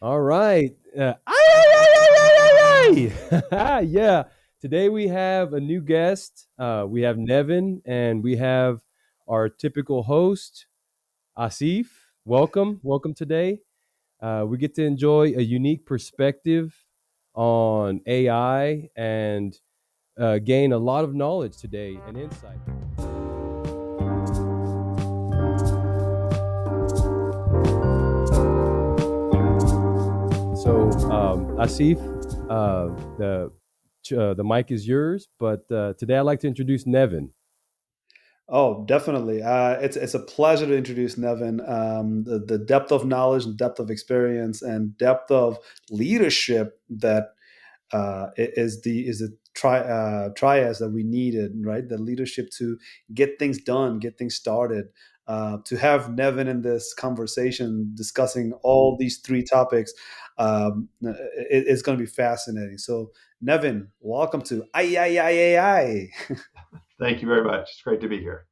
All right. Ay, yeah. Today we have a new guest. We have Nevin, and we have our typical host, Asif. Welcome today. We get to enjoy a unique perspective on AI and gain a lot of knowledge today and insight. So, Asif, the mic is yours. But today I'd like to introduce Nevin. Oh, definitely. It's a pleasure to introduce Nevin. The depth of knowledge and depth of experience and depth of leadership that is the trias that we needed, right? The leadership to get things done, get things started. To have Nevin in this conversation discussing all these three topics, it's going to be fascinating. So, Nevin, welcome to AyAyAyAi. Thank you very much. It's great to be here.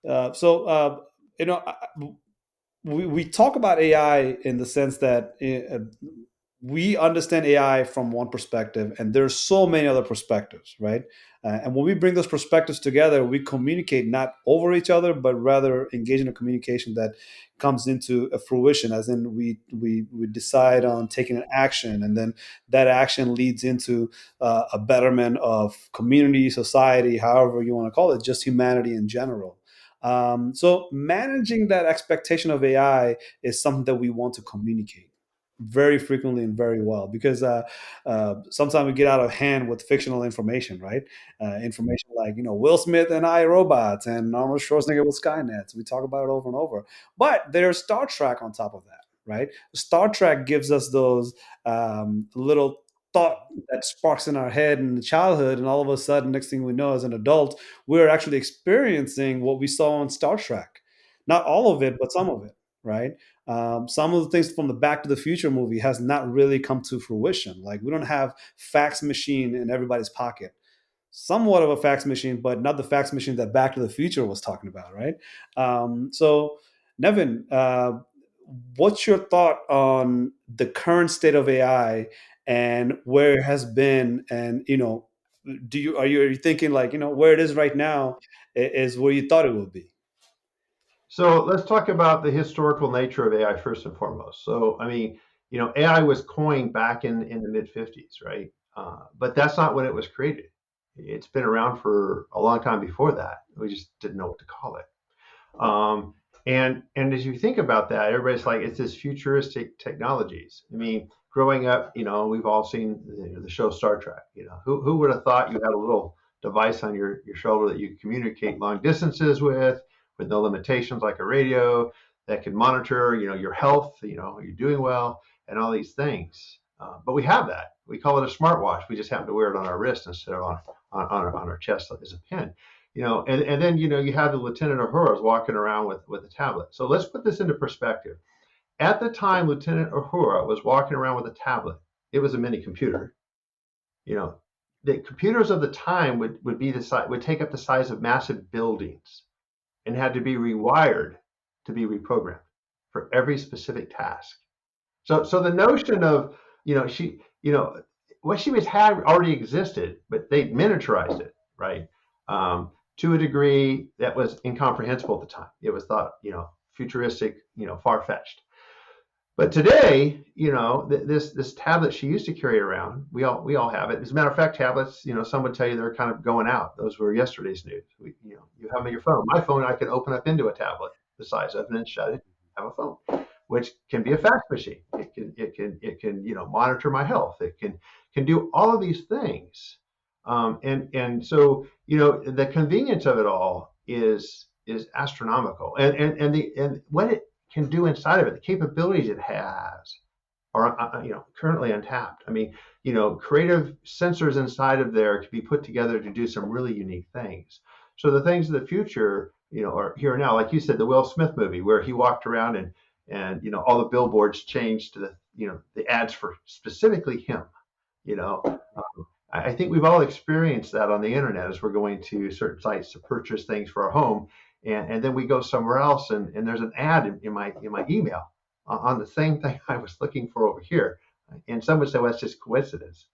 So, you know, we talk about AI in the sense that we understand AI from one perspective, and there's so many other perspectives, right? And when we bring those perspectives together, we communicate not over each other, but rather engage in a communication that comes into a fruition, as in we decide on taking an action, and then that action leads into a betterment of community, society, however you want to call it, just humanity in general. So managing that expectation of AI is something that we want to communicate very frequently and very well, because sometimes we get out of hand with fictional information, right? Information like, Will Smith and I Robots and Arnold Schwarzenegger with Skynet. We talk about it over and over. But there's Star Trek on top of that, right? Star Trek gives us those little thought that sparks in our head in childhood, and all of a sudden, next thing we know, as an adult, we're actually experiencing what we saw on Star Trek. Not all of it, but some of it, right? Some of the things from the Back to the Future movie has not really come to fruition. Like, we don't have fax machine in everybody's pocket. Somewhat of a fax machine, but not the fax machine that Back to the Future was talking about, right? So, Nevin, what's your thought on the current state of AI and where it has been? And are you thinking, like, where it is right now is where you thought it would be? So let's talk about the historical nature of AI first and foremost. So, AI was coined back in the mid 50s, right? But that's not when it was created. It's been around for a long time before that. We just didn't know what to call it. And as you think about that, everybody's like, it's this futuristic technologies. Growing up, we've all seen the show Star Trek. Who would have thought you had a little device on your shoulder that you could communicate long distances with no limitations, like a radio that could monitor, your health, are you doing well, and all these things. But we have that. We call it a smartwatch. We just happen to wear it on our wrist instead of on our chest as a pin. And then you have the Lieutenant Uhura's walking around with a tablet. So let's put this into perspective. At the time Lieutenant Uhura was walking around with a tablet, it was a mini computer. You know, the computers of the time would take up the size of massive buildings and had to be rewired to be reprogrammed for every specific task. So the notion of she what she was had already existed, but they miniaturized it, right? To a degree that was incomprehensible at the time. It was thought futuristic, far fetched. But today, this tablet she used to carry around, we all have it. As a matter of fact, tablets, some would tell you they're kind of going out. Those were yesterday's news. You have them on your phone. My phone, I can open up into a tablet the size of it and then shut it. Have a phone, which can be a fax machine. It can monitor my health. It can do all of these things. And so the convenience of it all is astronomical, and what it can do inside of it, the capabilities it has are currently untapped. Creative sensors inside of there to be put together to do some really unique things. So the things of the future, are here and now. Like you said, the Will Smith movie where he walked around and all the billboards changed to the ads for specifically him. I think we've all experienced that on the internet as we're going to certain sites to purchase things for our home, and then we go somewhere else and there's an ad in my email, on the same thing I was looking for over here. And some would say, well, that's just coincidence.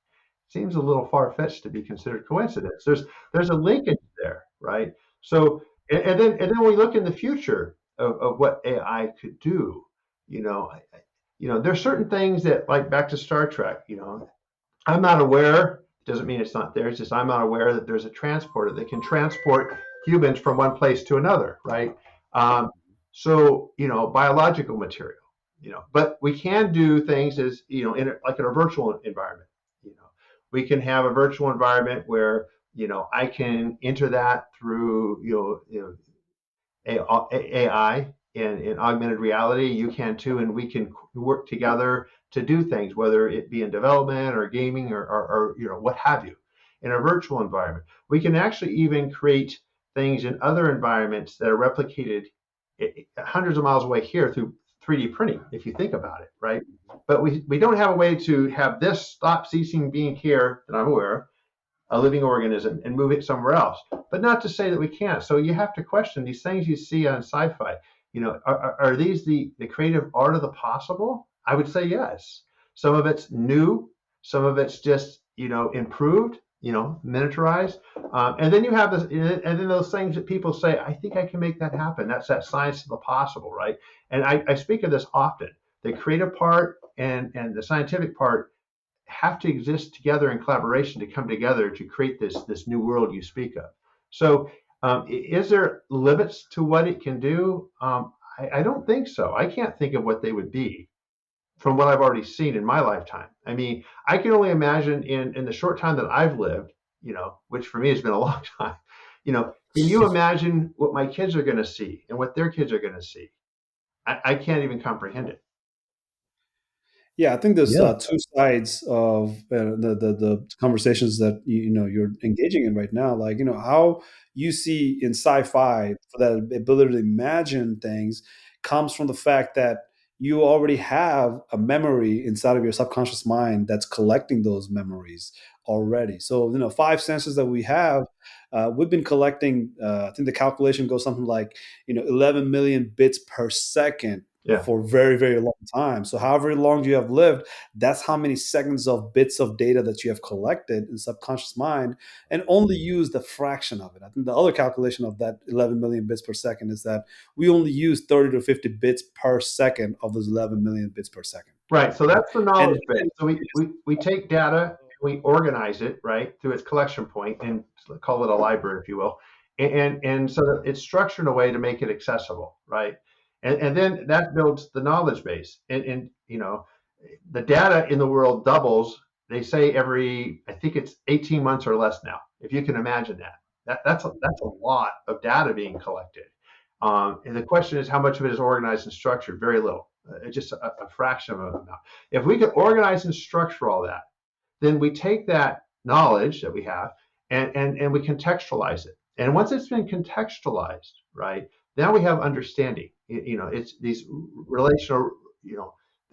Seems a little far-fetched to be considered coincidence. There's a linkage there, right? So and then when we look in the future of what AI could do, you know, there's certain things that, like back to Star Trek, I'm not aware. Doesn't mean it's not there. It's just I'm not aware that there's a transporter that can transport humans from one place to another, right? Um, so biological material, but we can do things as like in a virtual environment. You know, we can have a virtual environment where I can enter that through AI in augmented reality. You can too, and we can work together to do things, whether it be in development or gaming or what have you, in a virtual environment. We can actually even create things in other environments that are replicated hundreds of miles away here through 3D printing, if you think about it, right? But we don't have a way to have this stop ceasing being here that I'm aware of, a living organism, and move it somewhere else. But not to say that we can't. So you have to question these things you see on sci-fi. Are these the creative art of the possible? I would say yes. Some of it's new, some of it's just improved, miniaturized, and then you have this, and then those things that people say, I think I can make that happen. That's that science of the possible, right? And I speak of this often. The creative part and the scientific part have to exist together in collaboration to come together to create this new world you speak of. So, is there limits to what it can do? I don't think so. I can't think of what they would be from what I've already seen in my lifetime. I mean, I can only imagine in the short time that I've lived, which for me has been a long time. Can you imagine what my kids are going to see and what their kids are going to see? I can't even comprehend it. Yeah, I think there's Yeah. two sides of the conversations that you're engaging in right now. Like how you see in sci-fi for that ability to imagine things comes from the fact that you already have a memory inside of your subconscious mind that's collecting those memories already. So five senses that we have, we've been collecting. I think the calculation goes something like 11 million bits per second Yeah. for very, very long time. So however long you have lived, that's how many seconds of bits of data that you have collected in subconscious mind, and only use the fraction of it. I think the other calculation of that 11 million bits per second is that we only use 30 to 50 bits per second of those 11 million bits per second. Right. So Right. that's the And knowledge base. So we take data, we organize it, right, through its collection point, and call it a library, if you will. And so that it's structured in a way to make it accessible, right? And then that builds the knowledge base. And the data in the world doubles, they say every, I think it's 18 months or less now, if you can imagine that. That's a lot of data being collected. And the question is, how much of it is organized and structured? Very little. Just a fraction of an amount. If we could organize and structure all that, then we take that knowledge that we have and we contextualize it. And once it's been contextualized, right, now we have understanding. It's these relational,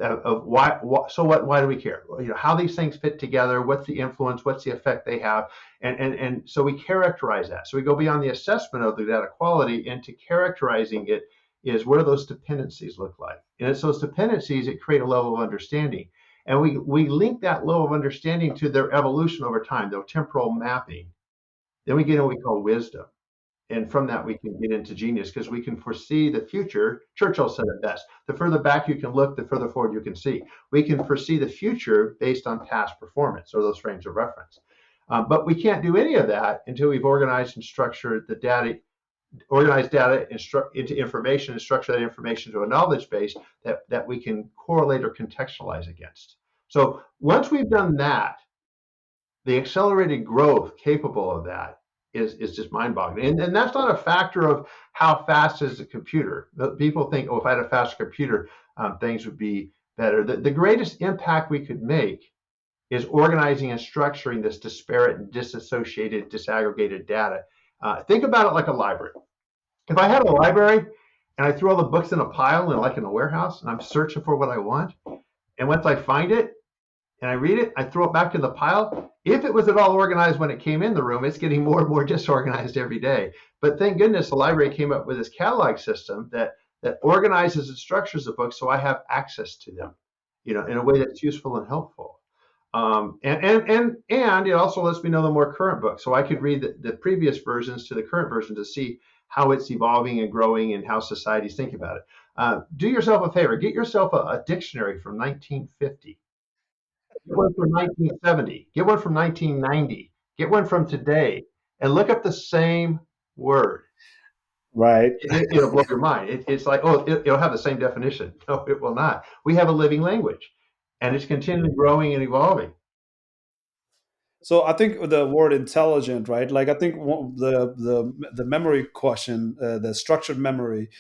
of why do we care? How these things fit together, what's the influence, what's the effect they have, and so we characterize that. So we go beyond the assessment of the data quality into characterizing it. Is what do those dependencies look like? And it's those dependencies that create a level of understanding. And we link that level of understanding to their evolution over time, their temporal mapping. Then we get what we call wisdom. And from that, we can get into genius because we can foresee the future. Churchill said it best: the further back you can look, the further forward you can see. We can foresee the future based on past performance or those frames of reference. But we can't do any of that until we've organized and structured the data, organize data into information and structure that information to a knowledge base that we can correlate or contextualize against. So once we've done that, the accelerated growth capable of that is just mind-boggling. And that's not a factor of how fast is the computer. People think, oh, if I had a faster computer, things would be better. The greatest impact we could make is organizing and structuring this disparate and disassociated, disaggregated data. Think about it like a library. If I had a library and I threw all the books in a pile and like in a warehouse, and I'm searching for what I want, and once I find it and I read it, I throw it back in the pile. If it was at all organized when it came in the room, it's getting more and more disorganized every day. But thank goodness the library came up with this catalog system that that organizes and structures the book so I have access to them, in a way that's useful and helpful. And it also lets me know the more current book, so I could read the previous versions to the current version to see how it's evolving and growing and how societies think about it. Do yourself a favor, get yourself a dictionary from 1950, get one from 1970, get one from 1990, get one from today, and look up the same word. Right. It'll blow your mind. It's like, oh, it'll have the same definition. No, it will not. We have a living language, and it's continually growing and evolving. So I think the word intelligent, right? Like I think the memory question, the structured memory.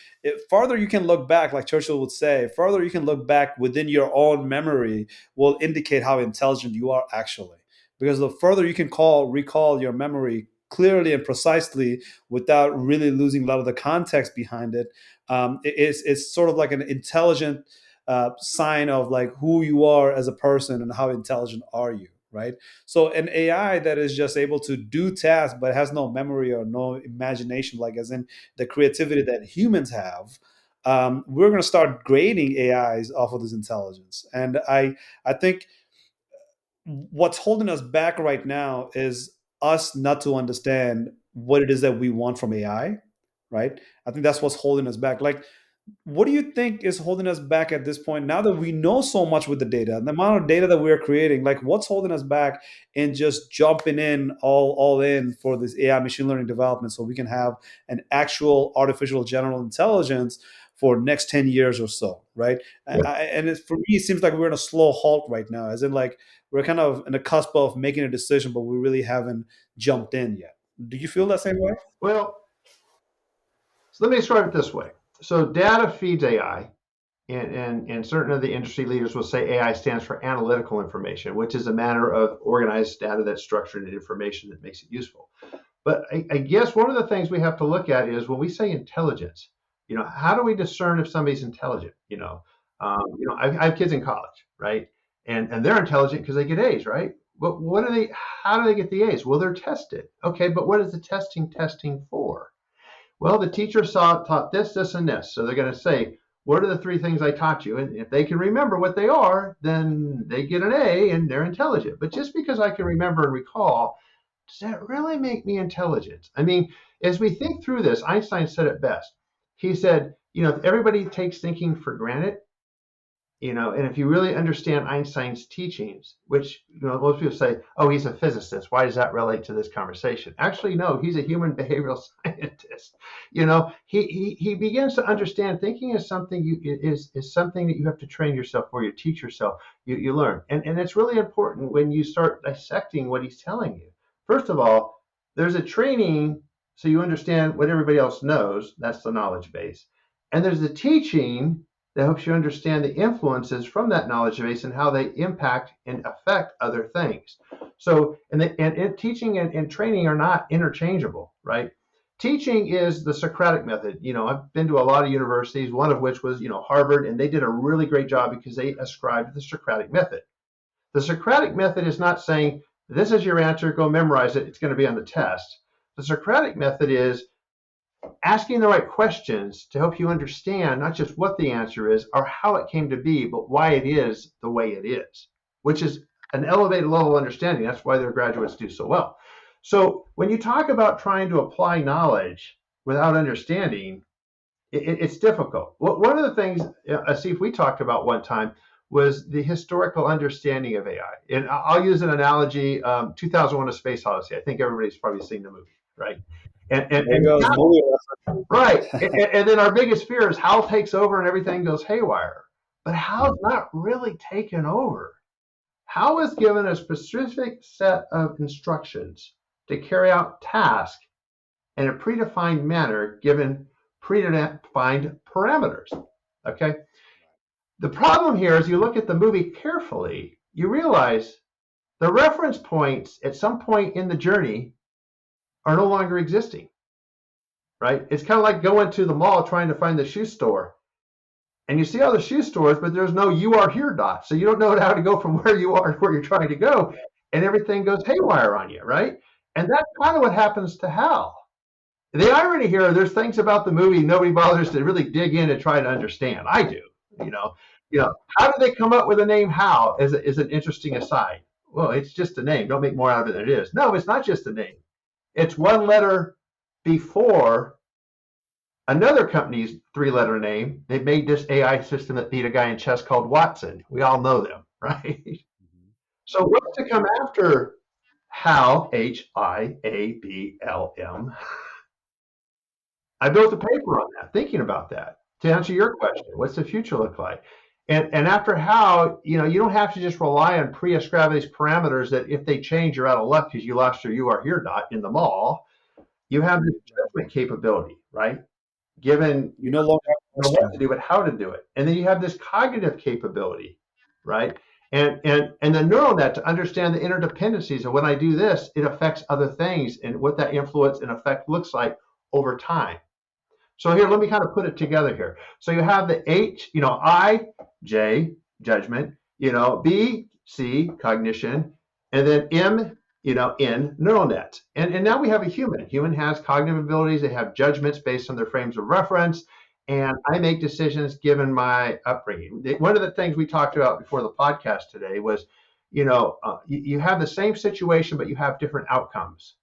Farther you can look back, like Churchill would say, farther you can look back within your own memory will indicate how intelligent you are actually. Because the further you can recall your memory clearly and precisely without really losing a lot of the context behind it, it's sort of like an intelligent sign of like who you are as a person and how intelligent are you, right? So an AI that is just able to do tasks but has no memory or no imagination, like as in the creativity that humans have, we're going to start grading AIs off of this intelligence. And I think what's holding us back right now is us not to understand what it is that we want from AI, right? I think that's what's holding us back. Like what do you think is holding us back at this point now that we know so much with the data, the amount of data that we're creating? Like what's holding us back in just jumping in all in for this AI machine learning development so we can have an actual artificial general intelligence for next 10 years or so, right? And for me it seems like we're in a slow halt right now, as in like we're kind of in the cusp of making a decision but we really haven't jumped in yet. Do you feel that same way? Well, so let me describe it this way. So data feeds AI, and certain of the industry leaders will say AI stands for analytical information, which is a matter of organized data that's structured into information that makes it useful. But I guess one of the things we have to look at is when we say intelligence, how do we discern if somebody's intelligent? I have kids in college, right? And they're intelligent because they get A's, right? But how do they get the A's? Well, they're tested. Okay, but what is the testing for? Well, the teacher taught this, this, and this. So they're going to say, what are the three things I taught you? And if they can remember what they are, then they get an A and they're intelligent. But just because I can remember and recall, does that really make me intelligent? I mean, as we think through this, Einstein said it best. He said, if everybody takes thinking for granted, and if you really understand Einstein's teachings, which most people say, oh, he's a physicist, why does that relate to this conversation? Actually, no, he's a human behavioral scientist. He begins to understand thinking is something is something that you have to train yourself for, you teach yourself, you learn. And it's really important when you start dissecting what he's telling you. First of all, there's a training so you understand what everybody else knows, that's the knowledge base. And there's the teaching that helps you understand the influences from that knowledge base and how they impact and affect other things. So, and teaching and training are not interchangeable, right? Teaching is the Socratic method. I've been to a lot of universities, one of which was, Harvard, and they did a really great job because they ascribed the Socratic method. The Socratic method is not saying, this is your answer, go memorize it, it's going to be on the test. The Socratic method is asking the right questions to help you understand not just what the answer is or how it came to be, but why it is the way it is, which is an elevated level of understanding. That's why their graduates do so well. So when you talk about trying to apply knowledge without understanding, it's difficult. One of the things, Asif, we talked about one time was the historical understanding of AI. And I'll use an analogy, 2001: A Space Odyssey. I think everybody's probably seen the movie, right? And right. And then our biggest fear is HAL takes over and everything goes haywire. But HAL's not really taken over. HAL is given a specific set of instructions to carry out tasks in a predefined manner given predefined parameters. Okay. The problem here is you look at the movie carefully, you realize the reference points at some point in the journey are no longer existing. Right? It's kind of like going to the mall trying to find the shoe store. And you see all the shoe stores, but there's no "you are here" dot. So you don't know how to go from where you are to where you're trying to go. And everything goes haywire on you, right? And that's kind of what happens to HAL. The irony here, there's things about the movie nobody bothers to really dig in and try to understand. I do, you know. How did they come up with the name Hal is an interesting aside. Well, it's just a name. Don't make more out of it than it is. No, it's not just a name. It's one letter before another company's three-letter name. They made this AI system that beat a guy in chess called Watson. We all know them, right? So what's to come after Hal, HIABLM? I built a paper on that, thinking about that. To answer your question, what's the future look like? And after How, you don't have to just rely on pre-ascribed these parameters that if they change, you're out of luck because you lost your you are here dot in the mall. You have this judgment capability, right? Given You no longer know what to do, but how to do it. And then you have this cognitive capability, right? And the neural net to understand the interdependencies of when I do this, it affects other things and what that influence and effect looks like over time. So here, let me kind of put it together here. So you have the H, I, J, judgment, B, C, cognition, and then M, N, neural net. And now we have a human. Human has cognitive abilities. They have judgments based on their frames of reference. And I make decisions given my upbringing. One of the things we talked about before the podcast today was, you have the same situation, but you have different outcomes.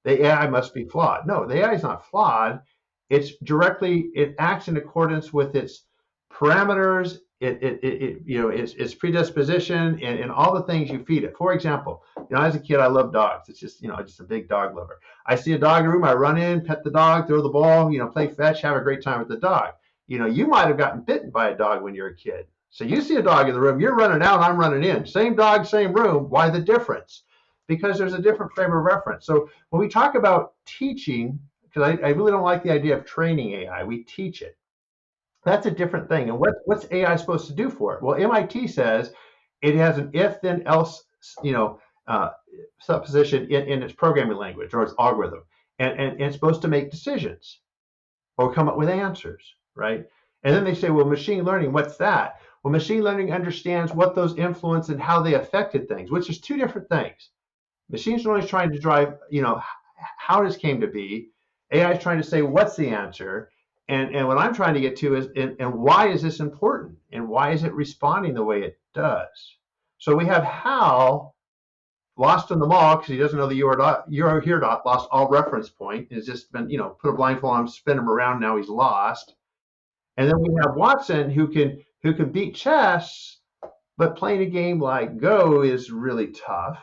The AI must be flawed. No, the AI is not flawed. It acts in accordance with its parameters, its predisposition, and all the things you feed it. For example, as a kid, I love dogs. It's just, just a big dog lover. I see a dog in a room, I run in, pet the dog, throw the ball, play fetch, have a great time with the dog. You might have gotten bitten by a dog when you're a kid. So you see a dog in the room, you're running out, I'm running in. Same dog, same room. Why the difference? Because there's a different frame of reference. So when we talk about teaching, because I really don't like the idea of training AI, we teach it. That's a different thing. And what's AI supposed to do for it? Well, MIT says it has an if then else, supposition in its programming language or its algorithm, and it's supposed to make decisions or come up with answers, right? And then they say, well, machine learning, what's that? Well, machine learning understands what those influence and how they affected things, which is two different things. Machine learning is trying to drive, how this came to be. AI is trying to say, what's the answer? And what I'm trying to get to is, and why is this important? And why is it responding the way it does? So we have Hal lost in the mall because he doesn't know the you're here dot, lost all reference point. It's just been, put a blindfold on him, spin him around, now he's lost. And then we have Watson who can beat chess, but playing a game like Go is really tough.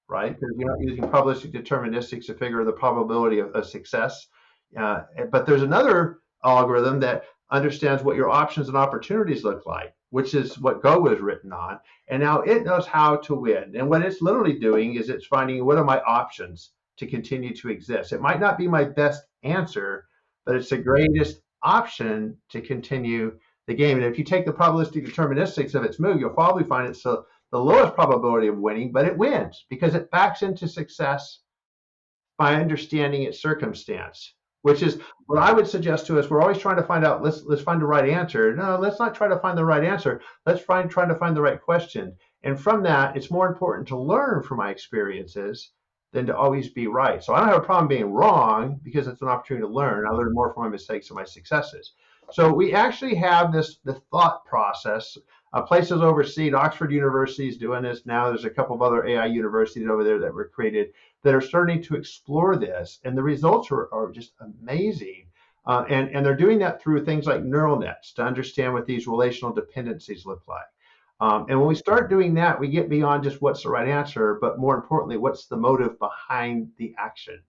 Right? Because you're not using probabilistic deterministics to figure the probability of success. But there's another algorithm that understands what your options and opportunities look like, which is what Go was written on. And now it knows how to win. And what it's literally doing is it's finding what are my options to continue to exist. It might not be my best answer, but it's the greatest option to continue the game. And if you take the probabilistic deterministics of its move, you'll probably find it's the lowest probability of winning, but it wins because it backs into success by understanding its circumstance, which is what I would suggest to us. We're always trying to find out, let's find the right answer. No, let's not try to find the right answer. Let's try to find the right question. And from that, it's more important to learn from my experiences than to always be right. So I don't have a problem being wrong because it's an opportunity to learn. I learn more from my mistakes and my successes. So we actually have the thought process. Places overseas, Oxford University is doing this now. There's a couple of other AI universities over there that were created that are starting to explore this, and the results are just amazing. And they're doing that through things like neural nets to understand what these relational dependencies look like. And when we start doing that, we get beyond just what's the right answer, but more importantly, what's the motive behind the action.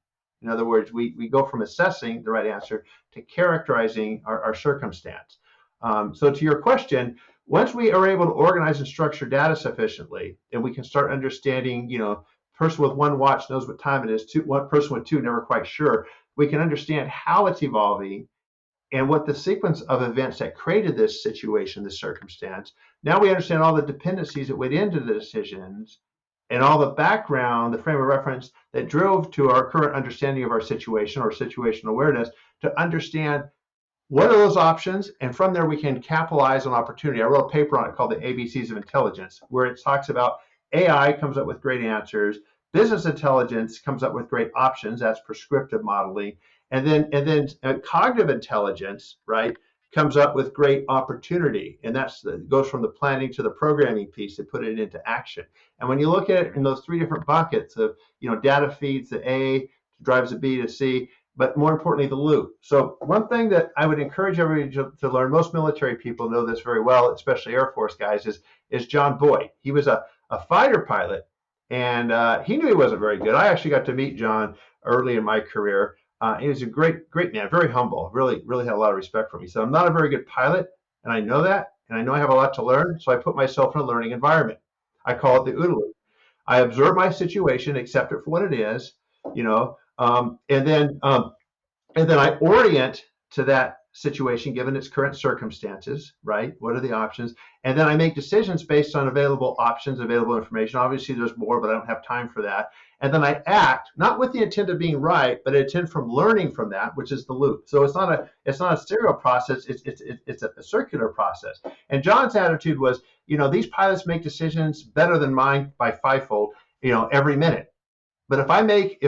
In other words, we go from assessing the right answer to characterizing our circumstance. So to your question, once we are able to organize and structure data sufficiently, and we can start understanding, person with one watch knows what time it is, one person with two never quite sure, we can understand how it's evolving and what the sequence of events that created this situation, this circumstance. Now we understand all the dependencies that went into the decisions and all the background, the frame of reference that drove to our current understanding of our situation or situational awareness to understand what are those options? And from there, we can capitalize on opportunity. I wrote a paper on it called the ABCs of Intelligence, where it talks about AI comes up with great answers. Business intelligence comes up with great options. That's prescriptive modeling. And then cognitive intelligence, right, comes up with great opportunity, and goes from the planning to the programming piece to put it into action. And when you look at it in those three different buckets of, data feeds the A, drives the B to C, but more importantly, the loop. So one thing that I would encourage everybody to learn, most military people know this very well, especially Air Force guys, is John Boyd. He was a fighter pilot, and he knew he wasn't very good. I actually got to meet John early in my career. He was a great man, very humble, really had a lot of respect for me. So I'm not a very good pilot, and I know that, and I know I have a lot to learn. So I put myself in a learning environment. I call it the OODA loop. I observe my situation, accept it for what it is, and then I orient to that situation given its current circumstances, right? What are the options? And then I make decisions based on available options, available information. Obviously, there's more, but I don't have time for that. And then I act not with the intent of being right, but intent from learning from that, which is the loop. So it's not a serial process. It's a circular process. And John's attitude was, these pilots make decisions better than mine by fivefold, every minute. But if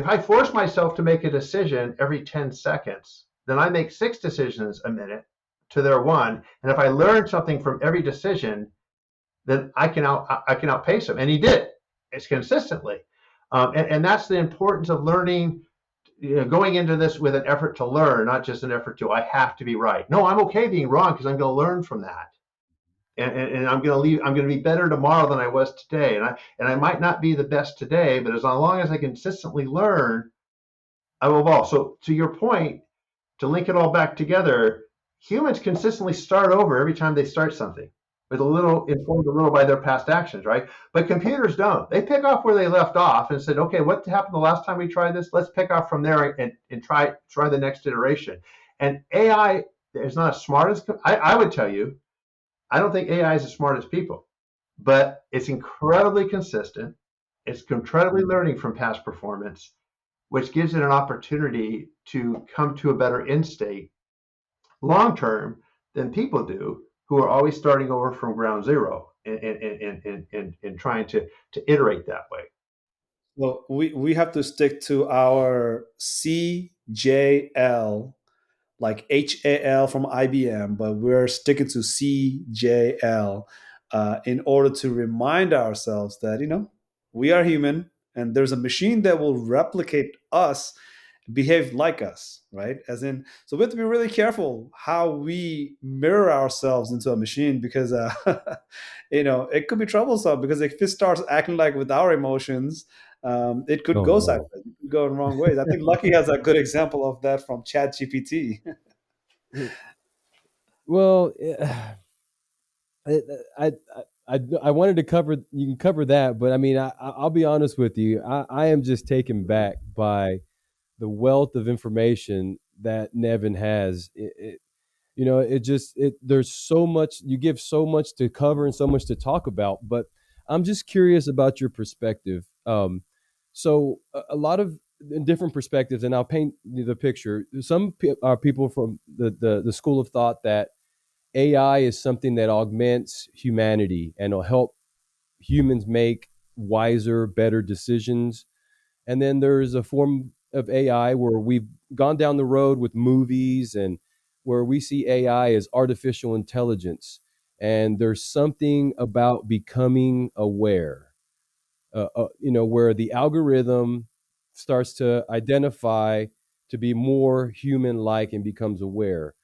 I force myself to make a decision every 10 seconds, then I make 6 decisions a minute to their 1. And if I learn something from every decision, then I can outpace them. And he did. It's consistently. And that's the importance of learning, going into this with an effort to learn, not just an effort to, I have to be right. No, I'm okay being wrong because I'm going to learn from that. And I'm going to be better tomorrow than I was today. And I might not be the best today, but as long as I consistently learn, I will evolve. So to your point, to link it all back together, humans consistently start over every time they start something, with informed a little by their past actions, right? But computers don't. They pick off where they left off and said, okay, what happened the last time we tried this? Let's pick off from there and try the next iteration. And AI is not as smart as I would tell you. I don't think AI is as smart as people, but it's incredibly consistent. It's incredibly learning from past performance, which gives it an opportunity to come to a better end state long term than people do, who are always starting over from ground zero and trying to iterate that way. Well, we have to stick to our CJL, like HAL from IBM, but we're sticking to CJL in order to remind ourselves that, we are human and there's a machine that will replicate us, behave like us, right? As in, so we have to be really careful how we mirror ourselves into a machine, because, it could be troublesome, because if it starts acting like with our emotions, it could Oh go no. sideways, it could go in wrong ways. I think Lucky has a good example of that from ChatGPT. Well, I, I I wanted to cover, you can cover that, but I mean, I'll be honest with you. I am just taken back by the wealth of information that Nevin has. It just, there's so much, you give so much to cover and so much to talk about, but I'm just curious about your perspective. So a lot of different perspectives, and I'll paint the picture. Some are people from the school of thought that AI is something that augments humanity and will help humans make wiser, better decisions. And then there's a form of AI where we've gone down the road with movies, and where we see AI as artificial intelligence. And there's something about becoming aware, where the algorithm starts to identify to be more human like and becomes aware.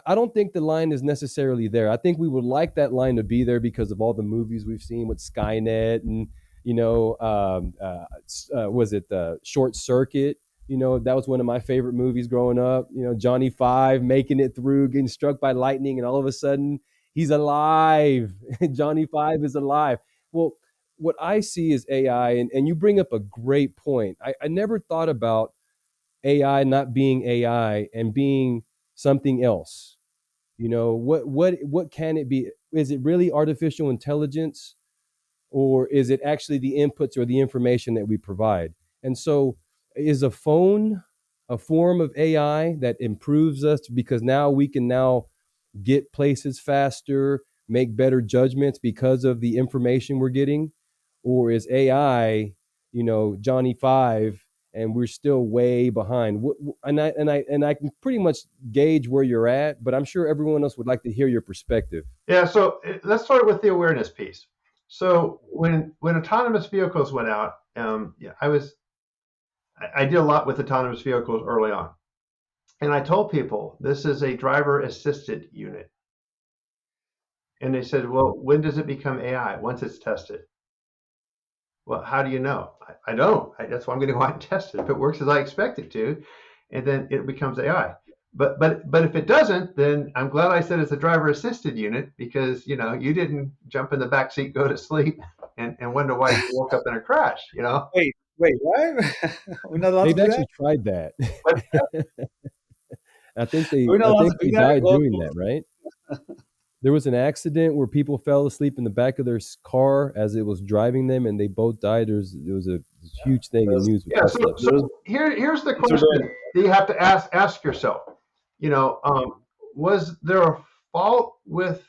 I don't think the line is necessarily there. I think we would like that line to be there because of all the movies we've seen with Skynet and, was it Short Circuit? That was one of my favorite movies growing up. Johnny Five making it through, getting struck by lightning, and all of a sudden he's alive. Johnny Five is alive. Well, what I see is AI, and you bring up a great point. I never thought about AI not being AI and being something else. What can it be? Is it really artificial intelligence, or is it actually the inputs or the information that we provide? And so, is a phone a form of AI that improves us because now we can now get places faster, make better judgments because of the information we're getting? Or is AI, Johnny Five, and we're still way behind. And I can pretty much gauge where you're at, but I'm sure everyone else would like to hear your perspective. Yeah, so let's start with the awareness piece. So when autonomous vehicles went out, yeah, I did a lot with autonomous vehicles early on, and I told people this is a driver assisted unit, and they said, well, when does it become AI? Once it's tested. Well, how do you know? I don't. That's why I'm going to go out and test it. If it works as I expect it to, and then it becomes AI. But if it doesn't, then I'm glad I said it's a driver assisted unit, because you didn't jump in the back seat, go to sleep, and wonder why you woke up in a crash. Wait, what? We're not allowed to They've do that. actually tried that. But I think they We're not I allowed think to they do that. died doing that, right? There was an accident where people fell asleep in the back of their car as it was driving them, and they both died. There was a huge thing in There's, news with yeah, so Tesla. so here's the so question that you have to ask yourself. You know, was there a fault with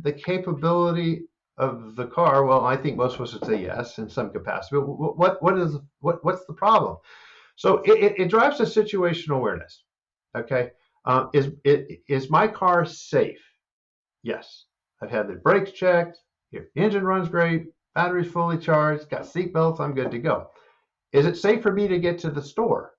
the capability of the car? Well, I think most of us would say yes in some capacity. But what's the problem? So it drives to situational awareness. Okay, is my car safe? Yes, I've had the brakes checked. Your engine runs great. Battery's fully charged. Got seat belts. I'm good to go. Is it safe for me to get to the store?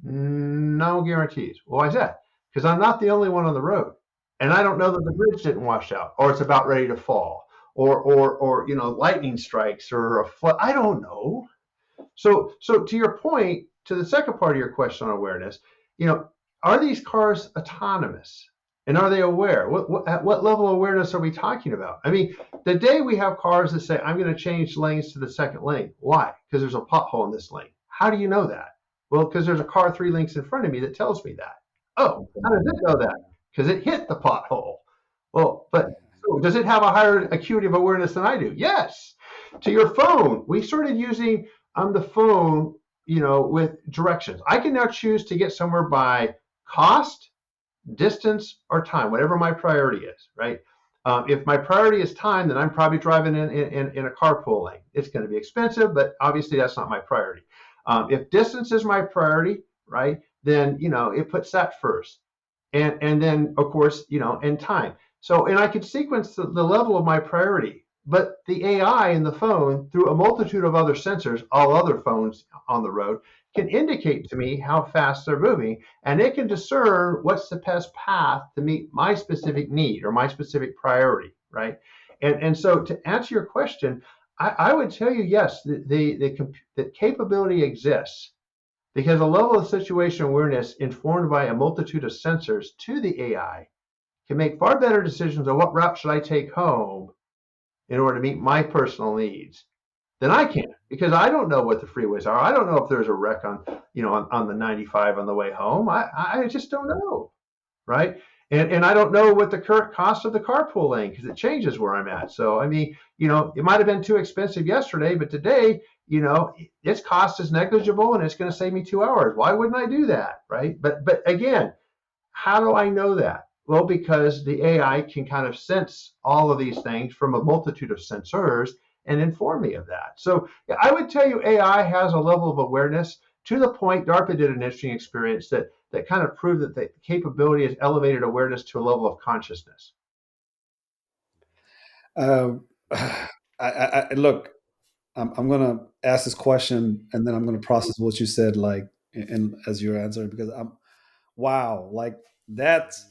No guarantees. Why is that? Because I'm not the only one on the road, and I don't know that the bridge didn't wash out, or it's about ready to fall, or lightning strikes, or a flood. I don't know. So to your point, to the second part of your question on awareness, you know, are these cars autonomous? And are they aware? At what level of awareness are we talking about? I mean, the day we have cars that say, I'm going to change lanes to the second lane. Why? Because there's a pothole in this lane. How do you know that? Well, because there's a car 3 lanes in front of me that tells me that. Oh, how does it know that? Because it hit the pothole. Well, but so does it have a higher acuity of awareness than I do? Yes. To your phone, we started using on the phone, with directions. I can now choose to get somewhere by cost, distance, or time, whatever my priority is, right? If my priority is time, then I'm probably driving in a carpool lane. It's going to be expensive, but obviously that's not my priority. If distance is my priority, right, then it puts that first, and then of course and time. So and I could sequence the level of my priority, but the AI in the phone, through a multitude of other sensors, all other phones on the road, can indicate to me how fast they're moving, and it can discern what's the best path to meet my specific need or my specific priority, right? And so to answer your question, I would tell you yes, the capability exists, because a level of situation awareness informed by a multitude of sensors to the AI can make far better decisions on what route should I take home in order to meet my personal needs than I can, because I don't know what the freeways are. I don't know if there's a wreck on the 95 on the way home. I just don't know, right? And I don't know what the current cost of the carpool lane, because it changes where I'm at. So I mean, it might have been too expensive yesterday, but today, its cost is negligible and it's going to save me 2 hours. Why wouldn't I do that, right? But again, how do I know that? Well, because the AI can kind of sense all of these things from a multitude of sensors and inform me of that. So I would tell you AI has a level of awareness to the point DARPA did an interesting experience that kind of proved that the capability has elevated awareness to a level of consciousness. Um, look. I'm gonna ask this question, and then I'm gonna process what you said, like, and as you're answering, because wow, like that's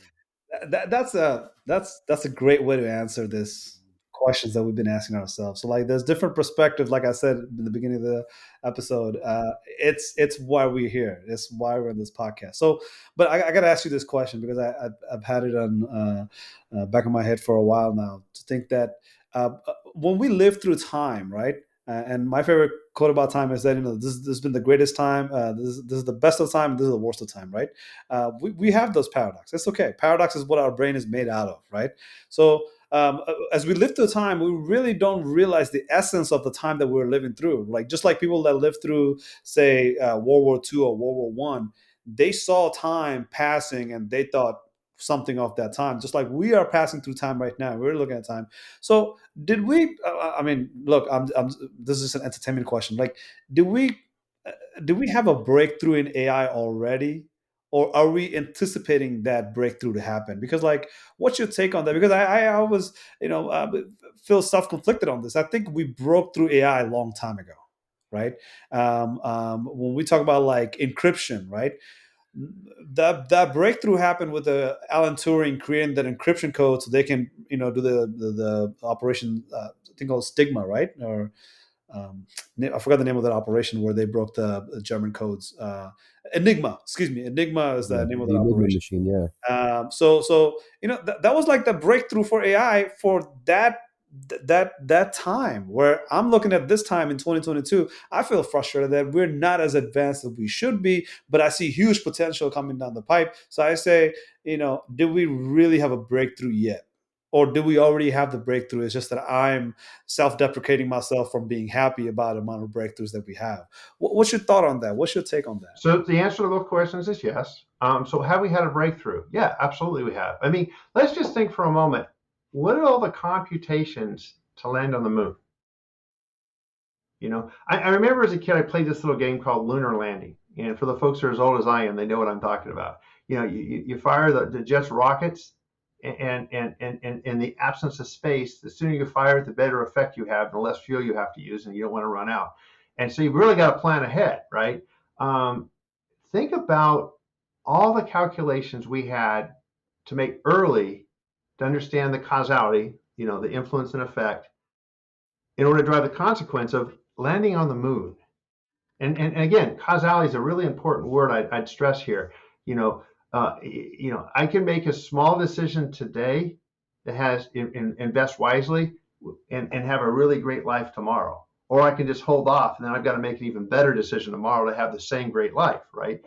that's a great way to answer this questions that we've been asking ourselves. So like there's different perspectives, like I said in the beginning of the episode. It's why we're here, it's why we're in this podcast. So but I gotta ask you this question, because I've had it on back of my head for a while now, to think that when we live through time, right? And my favorite quote about time is that this has been the greatest time, this is the best of time, this is the worst of time, right? We have those paradoxes. It's okay. Paradox is what our brain is made out of, right? So as we live through time, we really don't realize the essence of the time that we're living through. Like just like people that lived through, say, World War II or World War One, they saw time passing and they thought something of that time. Just like we are passing through time right now, we're looking at time. So did we? I mean, look, this is an entertainment question. Like, did we? do we have a breakthrough in AI already, or are we anticipating that breakthrough to happen? Because, like, what's your take on that? Because I always, feel self-conflicted on this. I think we broke through AI a long time ago, right? When we talk about like encryption, right? That breakthrough happened with Alan Turing creating that encryption code so they can do the operation, I think called Stigma, right? Or I forgot the name of that operation where they broke the German codes. Enigma, excuse me. Enigma is the Yeah, name of the that Enigma operation. machine. Yeah. So that was like the breakthrough for AI for that time. Where I'm looking at this time in 2022, I feel frustrated that we're not as advanced as we should be, but I see huge potential coming down the pipe. So I say, did we really have a breakthrough yet? Or do we already have the breakthrough? It's just that I'm self-deprecating myself from being happy about the amount of breakthroughs that we have. What's your thought on that? What's your take on that? So the answer to both questions is yes. So have we had a breakthrough? Yeah, absolutely we have. I mean, let's just think for a moment. What are all the computations to land on the moon? I remember as a kid, I played this little game called Lunar Landing. And for the folks who are as old as I am, they know what I'm talking about. You fire the jet's rockets, and in the absence of space, the sooner you fire it, the better effect you have, the less fuel you have to use, and you don't want to run out. And so you've really got to plan ahead, right? Um, think about all the calculations we had to make early to understand the causality, the influence and effect, in order to drive the consequence of landing on the moon. And again, causality is a really important word I'd stress here. I can make a small decision today that has invest wisely and have a really great life tomorrow. Or I can just hold off, and then I've got to make an even better decision tomorrow to have the same great life, right?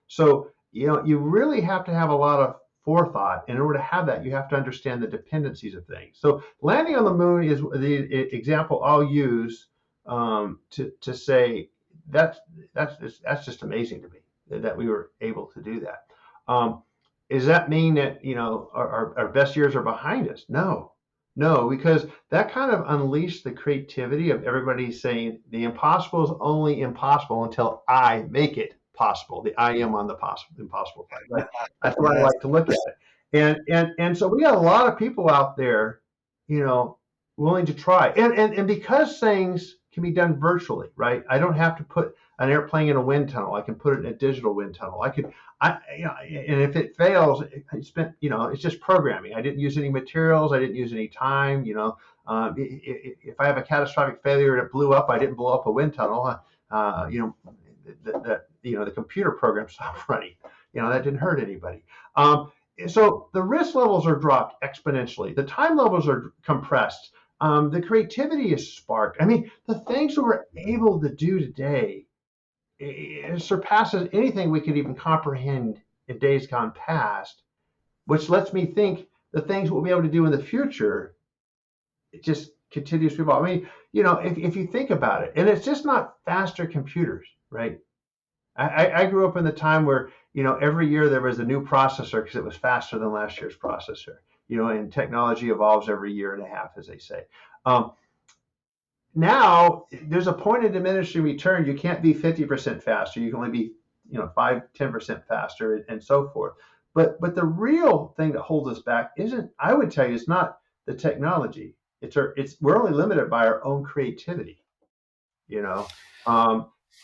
So you really have to have a lot of forethought. In order to have that, you have to understand the dependencies of things. So landing on the moon is the example I'll use to say that's just amazing to me that we were able to do that. Does that mean that our best years are behind us? No, because that kind of unleashed the creativity of everybody saying the impossible is only impossible until I make it possible. The I am on the impossible side, right? That's what I Yes. like to look at it. And so we got a lot of people out there, willing to try. And because things can be done virtually, right? I don't have to put an airplane in a wind tunnel. I can put it in a digital wind tunnel. And if it fails, it's just programming. I didn't use any materials. I didn't use any time. If I have a catastrophic failure and it blew up, I didn't blow up a wind tunnel. The computer program stopped running. That didn't hurt anybody. So the risk levels are dropped exponentially. The time levels are compressed. The creativity is sparked. I mean, the things that we're able to do today, it surpasses anything we could even comprehend in days gone past, which lets me think the things we'll be able to do in the future, it just continues to evolve. I mean, if you think about it, and it's just not faster computers, right? I grew up in the time where, every year there was a new processor because it was faster than last year's processor, and technology evolves every year and a half, as they say. Now there's a point of diminishing return. You can't be 50% faster. You can only be 5-10% faster, and so forth. But the real thing that holds us back isn't, I would tell you, it's not the technology. We're only limited by our own creativity. you know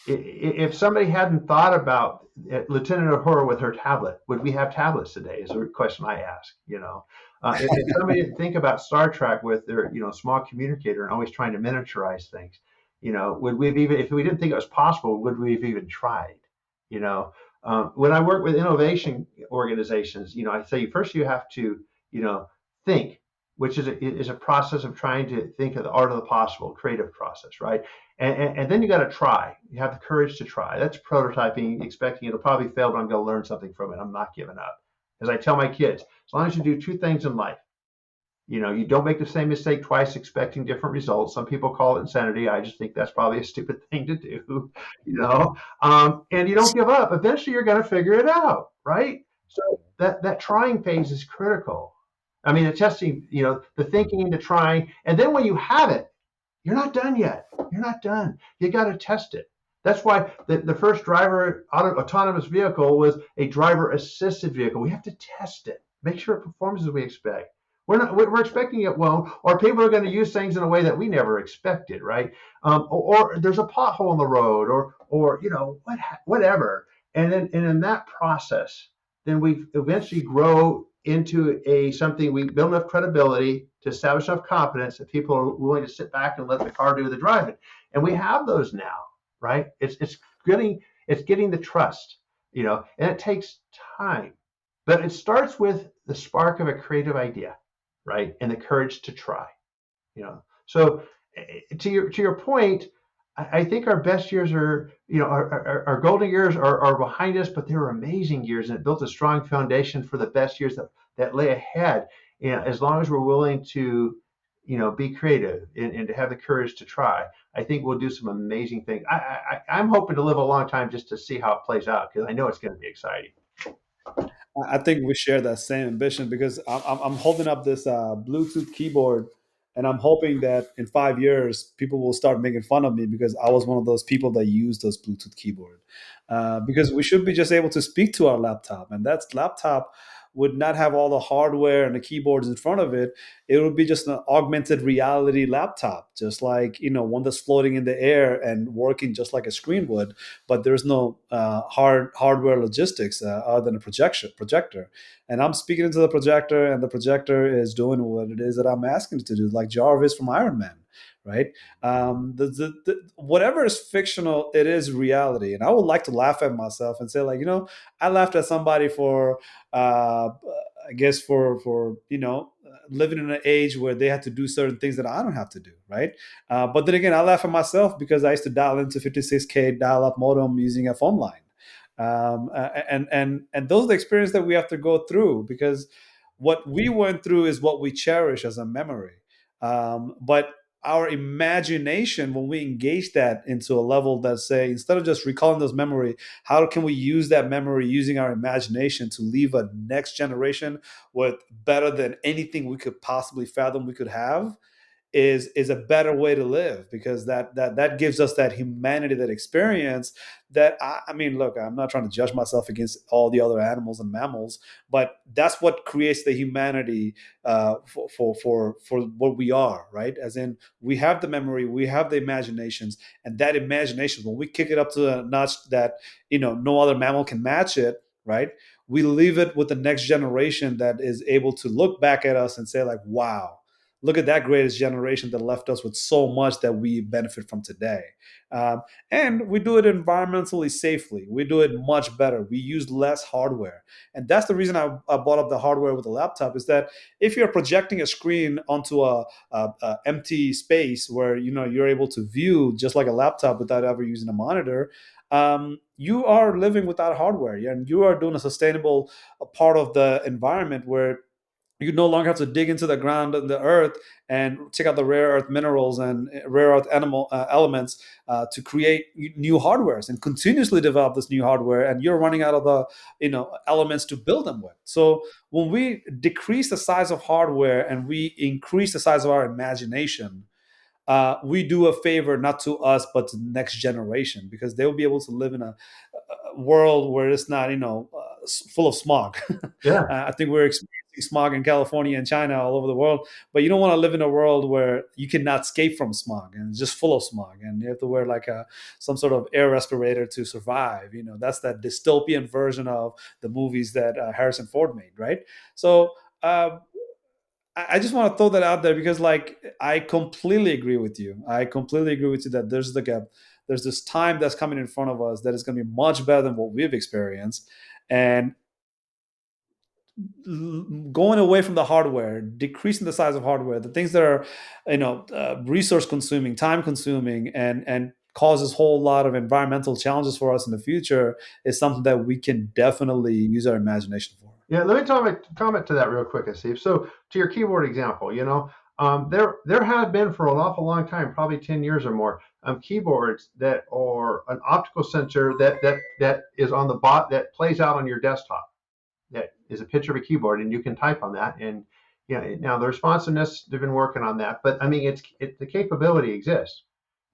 if somebody hadn't thought about Lieutenant Uhura with her tablet, would we have tablets today? Is a question I ask. If somebody didn't think about Star Trek with their small communicator and always trying to miniaturize things, would we have even, if we didn't think it was possible, would we have even tried? When I work with innovation organizations, I say first you have to think, which is a process of trying to think of the art of the possible, creative process, right? And then you got to try. You have the courage to try. That's prototyping, expecting it'll probably fail, but I'm going to learn something from it. I'm not giving up. As I tell my kids, as long as you do two things in life, you don't make the same mistake twice expecting different results. Some people call it insanity. I just think that's probably a stupid thing to do, and you don't give up. Eventually, you're going to figure it out, right? So that trying phase is critical. I mean, the testing, the thinking, the trying, and then when you have it, you're not done yet. You're not done. You got to test it. That's why the first autonomous vehicle was a driver assisted vehicle. We have to test it, make sure it performs as we expect. We're expecting it won't, or people are going to use things in a way that we never expected, right? Or there's a pothole in the road, or whatever. And in that process, then we eventually grow into something. We build enough credibility to establish enough confidence that people are willing to sit back and let the car do the driving. And we have those now, right? It's getting the trust, and it takes time, but it starts with the spark of a creative idea, right, and the courage to try. So to your point, I think our best years are, our golden years are behind us, but they were amazing years, and it built a strong foundation for the best years that lay ahead. As long as we're willing to, be creative and to have the courage to try, I think we'll do some amazing things. I'm hoping to live a long time just to see how it plays out, because I know it's going to be exciting. I think we share that same ambition because I'm holding up this Bluetooth keyboard, and I'm hoping that in 5 years people will start making fun of me because I was one of those people that used those Bluetooth keyboard. Because we should be just able to speak to our laptop, and that laptop would not have all the hardware and the keyboards in front of it. It would be just an augmented reality laptop, just like one that's floating in the air and working just like a screen would, but there's no hardware logistics other than a projector. And I'm speaking into the projector, and the projector is doing what it is that I'm asking it to do, like Jarvis from Iron Man, right? Whatever is fictional, it is reality. And I would like to laugh at myself and say, like, I laughed at somebody for, I guess, for living in an age where they had to do certain things that I don't have to do, right? But then again, I laugh at myself because I used to dial into 56K dial-up modem using a phone line. And those are the experiences that we have to go through, because what we went through is what we cherish as a memory. But our imagination, when we engage that into a level that, say, instead of just recalling those memory, how can we use that memory using our imagination to leave a next generation with better than anything we could possibly fathom we could have, is a better way to live, because that gives us that humanity, that experience. That I mean, look, I'm not trying to judge myself against all the other animals and mammals, but that's what creates the humanity for what we are, right? As in, we have the memory, we have the imaginations, and that imagination, when we kick it up to a notch that no other mammal can match it, right? We leave it with the next generation that is able to look back at us and say, like, wow, look at that greatest generation that left us with so much that we benefit from today. Um, and we do it environmentally safely. We do it much better. We use less hardware. And that's the reason I bought up the hardware with the laptop, is that if you're projecting a screen onto a empty space where you're able to view just like a laptop without ever using a monitor, you are living without hardware, and you are doing a sustainable part of the environment where you no longer have to dig into the ground and the earth and check out the rare earth minerals and rare earth elements to create new hardwares and continuously develop this new hardware, and you're running out of the elements to build them with. So when we decrease the size of hardware and we increase the size of our imagination, we do a favor not to us but to the next generation, because they will be able to live in a world where it's not full of smog. Yeah. I think we're experiencing smog in California and China, all over the world, but you don't want to live in a world where you cannot escape from smog and it's just full of smog, and you have to wear like some sort of air respirator to survive. That's that dystopian version of the movies that Harrison Ford made, right? So I just want to throw that out there, because, like, I completely agree with you. I completely agree with you that there's this time that's coming in front of us that is going to be much better than what we've experienced. And going away from the hardware, decreasing the size of hardware, the things that are, resource consuming, time consuming, and causes a whole lot of environmental challenges for us in the future, is something that we can definitely use our imagination for. Yeah, let me comment to that real quick, Steve. So to your keyboard example, there have been for an awful long time, probably 10 years or more, keyboards that are an optical sensor that is on the bot that plays out on your desktop. That is a picture of a keyboard, and you can type on that. And now the responsiveness, they've been working on that, but I mean, the capability exists.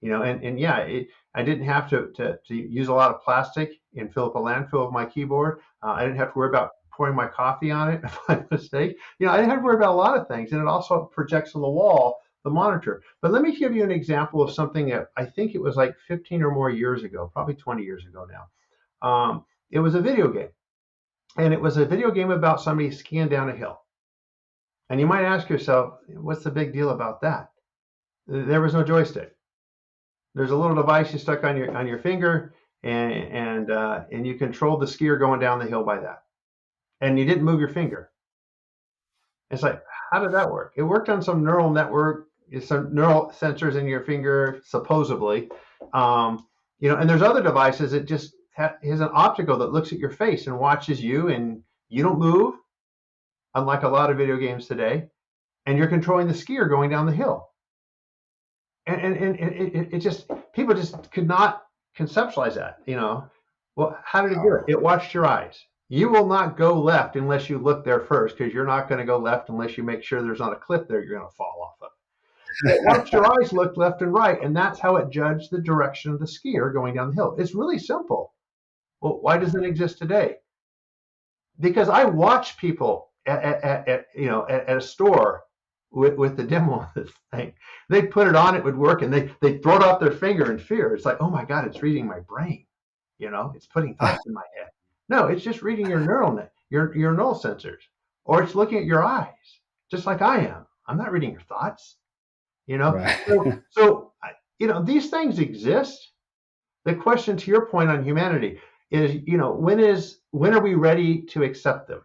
And yeah, I didn't have to use a lot of plastic and fill up a landfill of my keyboard. I didn't have to worry about pouring my coffee on it by mistake. I didn't have to worry about a lot of things, and it also projects on the wall the monitor. But let me give you an example of something that I think it was like 15 or more years ago, probably 20 years ago now. It was a video game, and it was a video game about somebody skiing down a hill. And you might ask yourself, what's the big deal about that? There was no joystick. There's a little device you stuck on your finger, and you controlled the skier going down the hill by that, and you didn't move your finger. It's like, how did that work? It worked on some neural network, some neural sensors in your finger, supposedly. And there's other devices that just has an optical that looks at your face and watches you, and you don't move, unlike a lot of video games today, and you're controlling the skier going down the hill. And it just, people just could not conceptualize that. Well, how did it do it? It watched your eyes. You will not go left unless you look there first, because you're not going to go left unless you make sure there's not a cliff there you're going to fall off of. It watched your eyes look left and right, and that's how it judged the direction of the skier going down the hill. It's really simple. Well, why doesn't it exist today? Because I watch people at a store with the demo of this thing. They put it on, it would work, and they throw it off their finger in fear. It's like, oh my God, it's reading my brain. It's putting thoughts in my head. No, it's just reading your neural sensors, or it's looking at your eyes, just like I am. I'm not reading your thoughts. Right. So these things exist. The question, to your point on humanity, is when are we ready to accept them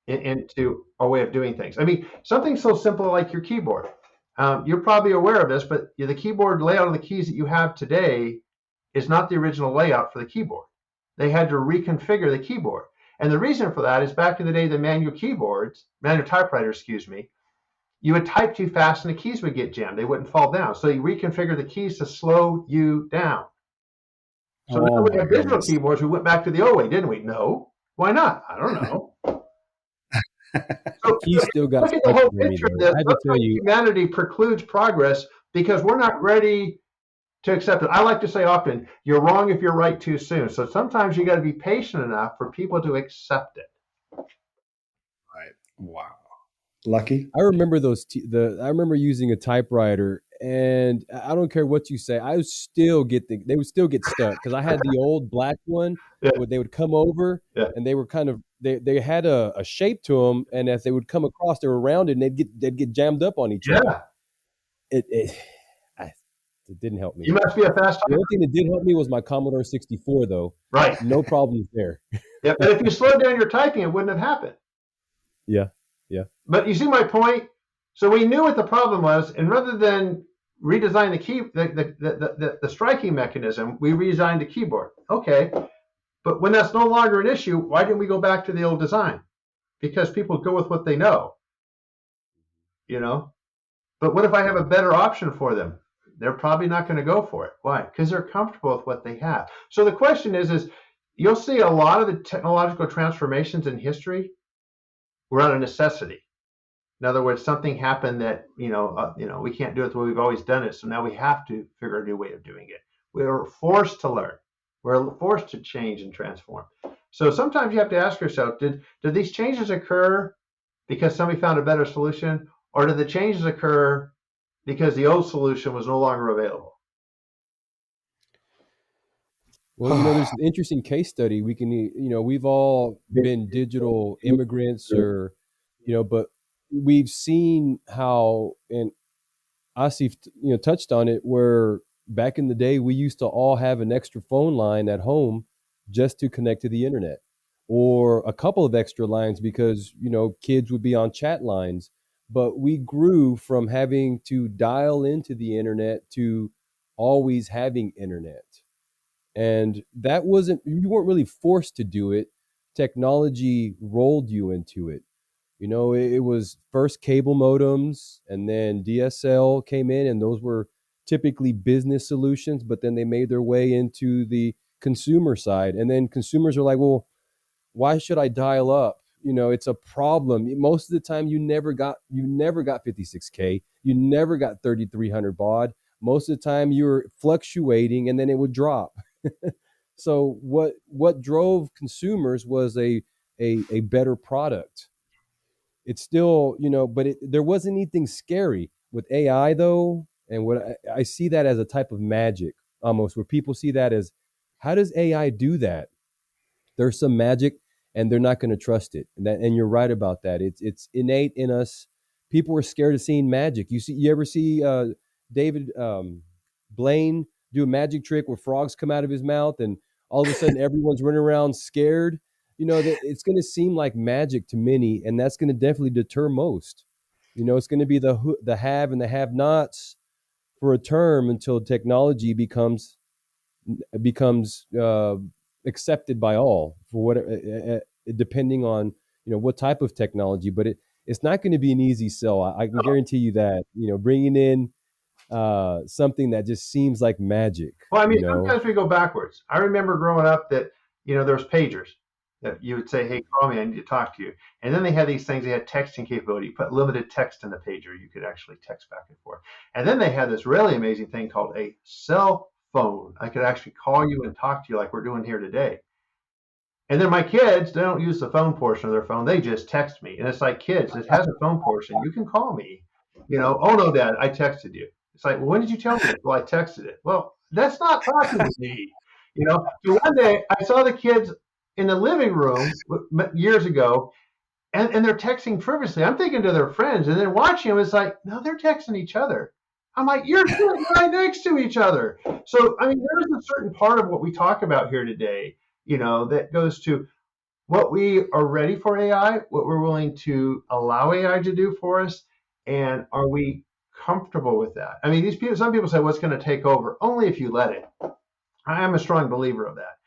into our way of doing things? I mean, something so simple like your keyboard. You're probably aware of this, but the keyboard layout of the keys that you have today is not the original layout for the keyboard. They had to reconfigure the keyboard. And the reason for that is back in the day, the manual typewriters, you would type too fast and the keys would get jammed. They wouldn't fall down. So you reconfigure the keys to slow you down. So now we have digital keyboards. We went back to the old way, didn't we? No. Why not? I don't know. So He still got look at the whole stuck with me, picture of though. this. I had to tell you, Humanity precludes progress because we're not ready to accept it. I like to say often, you're wrong if you're right too soon. So sometimes you got to be patient enough for people to accept it. Right. Wow. Lucky. I remember I remember using a typewriter, and I don't care what you say, they would still get stuck, because I had the old black one. Yeah. Where they would come over, Yeah. and they were kind of they had a shape to them, and as they would come across, they were rounded, and they'd get jammed up on each other. It didn't help me. You must be a fast typer. The only thing that did help me was my Commodore 64, though. Right. No problems there. Yeah, but if you slowed down your typing, it wouldn't have happened. Yeah. But you see my point? So we knew what the problem was, and rather than redesign the key, the striking mechanism, we redesigned the keyboard. Okay, but when that's no longer an issue, why didn't we go back to the old design? Because people go with what they know. But what if I have a better option for them? They're probably not going to go for it. Why? Because they're comfortable with what they have. So the question is you'll see a lot of the technological transformations in history were out of necessity. In other words, something happened that we can't do it the way we've always done it, so now we have to figure a new way of doing it. We were forced to learn. We're forced to change and transform. So sometimes you have to ask yourself, did these changes occur because somebody found a better solution, or did the changes occur because the old solution was no longer available? Well, there's an interesting case study. We can, we've all been digital immigrants, or, but we've seen how, and Asif, touched on it, where back in the day, we used to all have an extra phone line at home just to connect to the internet, or a couple of extra lines because, kids would be on chat lines. But we grew from having to dial into the internet to always having internet. And that you weren't really forced to do it. Technology rolled you into it. It was first cable modems, and then DSL came in, and those were typically business solutions, but then they made their way into the consumer side. And then consumers are like, well, why should I dial up? It's a problem. Most of the time you never got 56K. You never got 3,300 baud. most of the time you were fluctuating and then it would drop. So what drove consumers was a better product. It's still, but there wasn't anything scary with AI though. And what I see that as a type of magic almost, where people see that as, how does AI do that? There's some magic, and they're not going to trust it. And you're right about that. It's innate in us. People are scared of seeing magic. You ever see David Blaine do a magic trick where frogs come out of his mouth, and all of a sudden everyone's running around scared? That it's going to seem like magic to many, and that's going to definitely deter most. It's going to be the have and the have-nots for a term until technology becomes accepted by all, for what depending on what type of technology. But it's not going to be an easy sell. I can guarantee you that. Bringing in something that just seems like magic. Well, I mean, sometimes we go backwards. I remember growing up that, there was pagers that you would say, hey, call me, I need to talk to you. And then they had these things, they had texting capability. You put limited text in the pager, you could actually text back and forth. And then they had this really amazing thing called a cell phone. I could actually call you and talk to you like we're doing here today. And then my kids, they don't use the phone portion of their phone. They just text me. And it's like, kids, it has a phone portion. You can call me. Oh no, Dad, I texted you. It's like, well, when did you tell me? Well, I texted it. Well, that's not talking to me. So one day I saw the kids in the living room years ago, and they're texting frivolously. I'm thinking to their friends, and then watching them, it's like, no, they're texting each other. I'm like, you're sitting right next to each other. So, I mean, there's a certain part of what we talk about here today, that goes to what we are ready for AI, what we're willing to allow AI to do for us, and are we comfortable with that? I mean, some people say, what's going to take over? Only if you let it. I am a strong believer of that,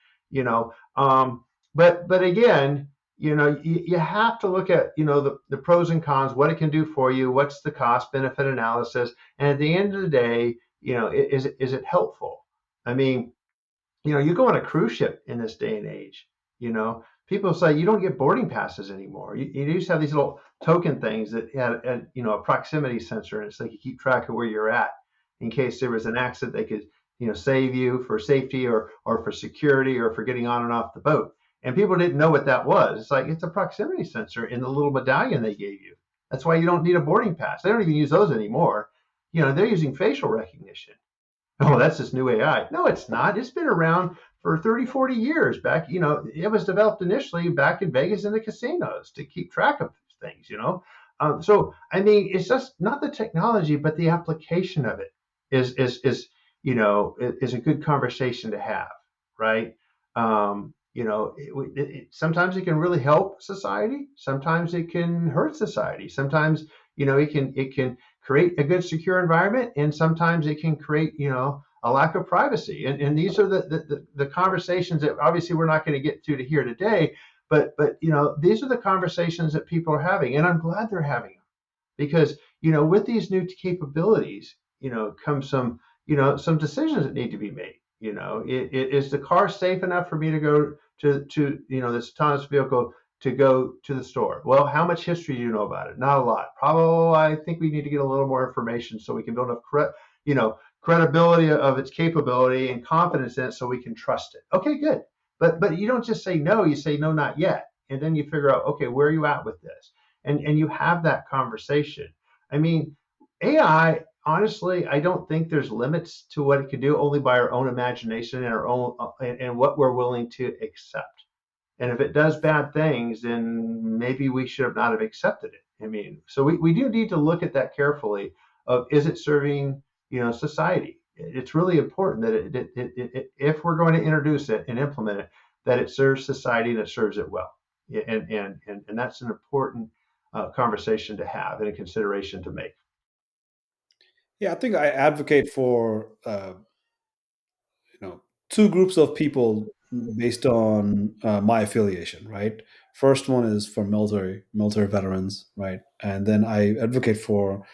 but again, you have to look at, the pros and cons, what it can do for you, what's the cost benefit analysis. And at the end of the day, is it helpful? I mean, you go on a cruise ship in this day and age, people say you don't get boarding passes anymore. You used to have these little token things that had a proximity sensor, and it's like you keep track of where you're at in case there was an accident. They could save you for safety or for security or for getting on and off the boat. And people didn't know what that was. It's like, it's a proximity sensor in the little medallion they gave you. That's why you don't need a boarding pass. They don't even use those anymore. They're using facial recognition. Oh, that's this new AI. No, it's not. It's been around for 30, 40 years back. It was developed initially back in Vegas in the casinos to keep track of things, So, I mean, it's just not the technology, but the application of it is a good conversation to have, right? Sometimes it can really help society. Sometimes it can hurt society. Sometimes, it can create a good, secure environment, and sometimes it can create, a lack of privacy. And these are the conversations that obviously we're not going to get to here today, but these are the conversations that people are having, and I'm glad they're having them because, with these new capabilities, comes some decisions that need to be made. Is the car safe enough for me to go to this autonomous vehicle to go to the store? Well, how much history do you know about it? Not a lot. Probably, I think we need to get a little more information so we can build enough credibility of its capability and confidence in it so we can trust it. Okay, good. But you don't just say no. You say no, not yet, and then you figure out, okay, where are you at with this? And you have that conversation. I mean, AI, honestly, I don't think there's limits to what it can do, only by our own imagination and our own and what we're willing to accept. And if it does bad things, then maybe we should have not have accepted it. I mean, so we do need to look at that carefully. Of, is it serving society? It's really important that if we're going to introduce it and implement it, that it serves society and it serves it well. And that's an important conversation to have and a consideration to make. Yeah, I think I advocate for two groups of people based on my affiliation. Right, first one is for military veterans, right, and then I advocate for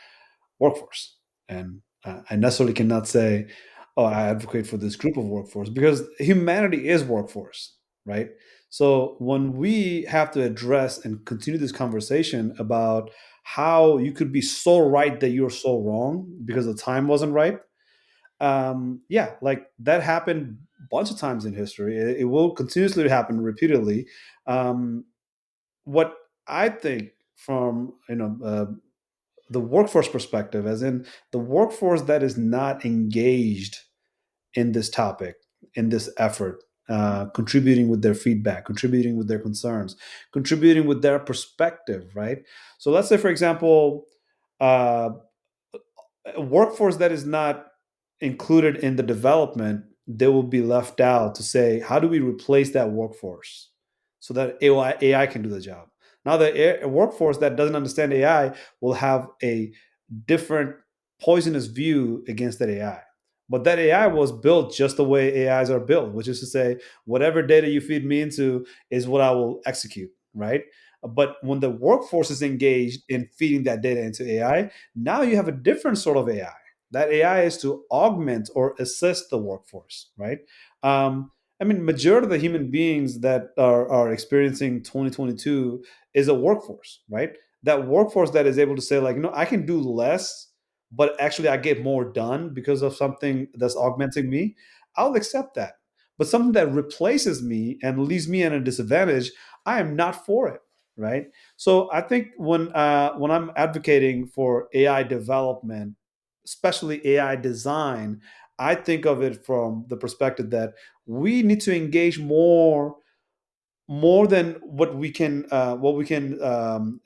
workforce. And I necessarily cannot say, oh, I advocate for this group of workforce because humanity is workforce, right? So when we have to address and continue this conversation about how you could be so right that you're so wrong because the time wasn't right, Yeah, like that happened a bunch of times in history. It will continuously happen repeatedly. Um, what I think from the workforce perspective, as in the workforce that is not engaged in this topic, in this effort, contributing with their feedback, contributing with their concerns, contributing with their perspective, right? So let's say, for example, uh, a workforce that is not included in the development, they will be left out to say, how do we replace that workforce so that AI can do the job? Now, the workforce that doesn't understand AI will have a different poisonous view against that AI. But that AI was built just the way AIs are built, which is to say, whatever data you feed me into is what I will execute, right? But when the workforce is engaged in feeding that data into AI, now you have a different sort of AI. That AI is to augment or assist the workforce, right? Um, I mean, majority of the human beings that are experiencing 2022 is a workforce, right? That workforce that is able to say, like, I can do less, but actually I get more done because of something that's augmenting me. I'll accept that. But something that replaces me and leaves me in a disadvantage, I am not for it, right? So I think when I'm advocating for AI development, especially AI design, I think of it from the perspective that we need to engage more than what we can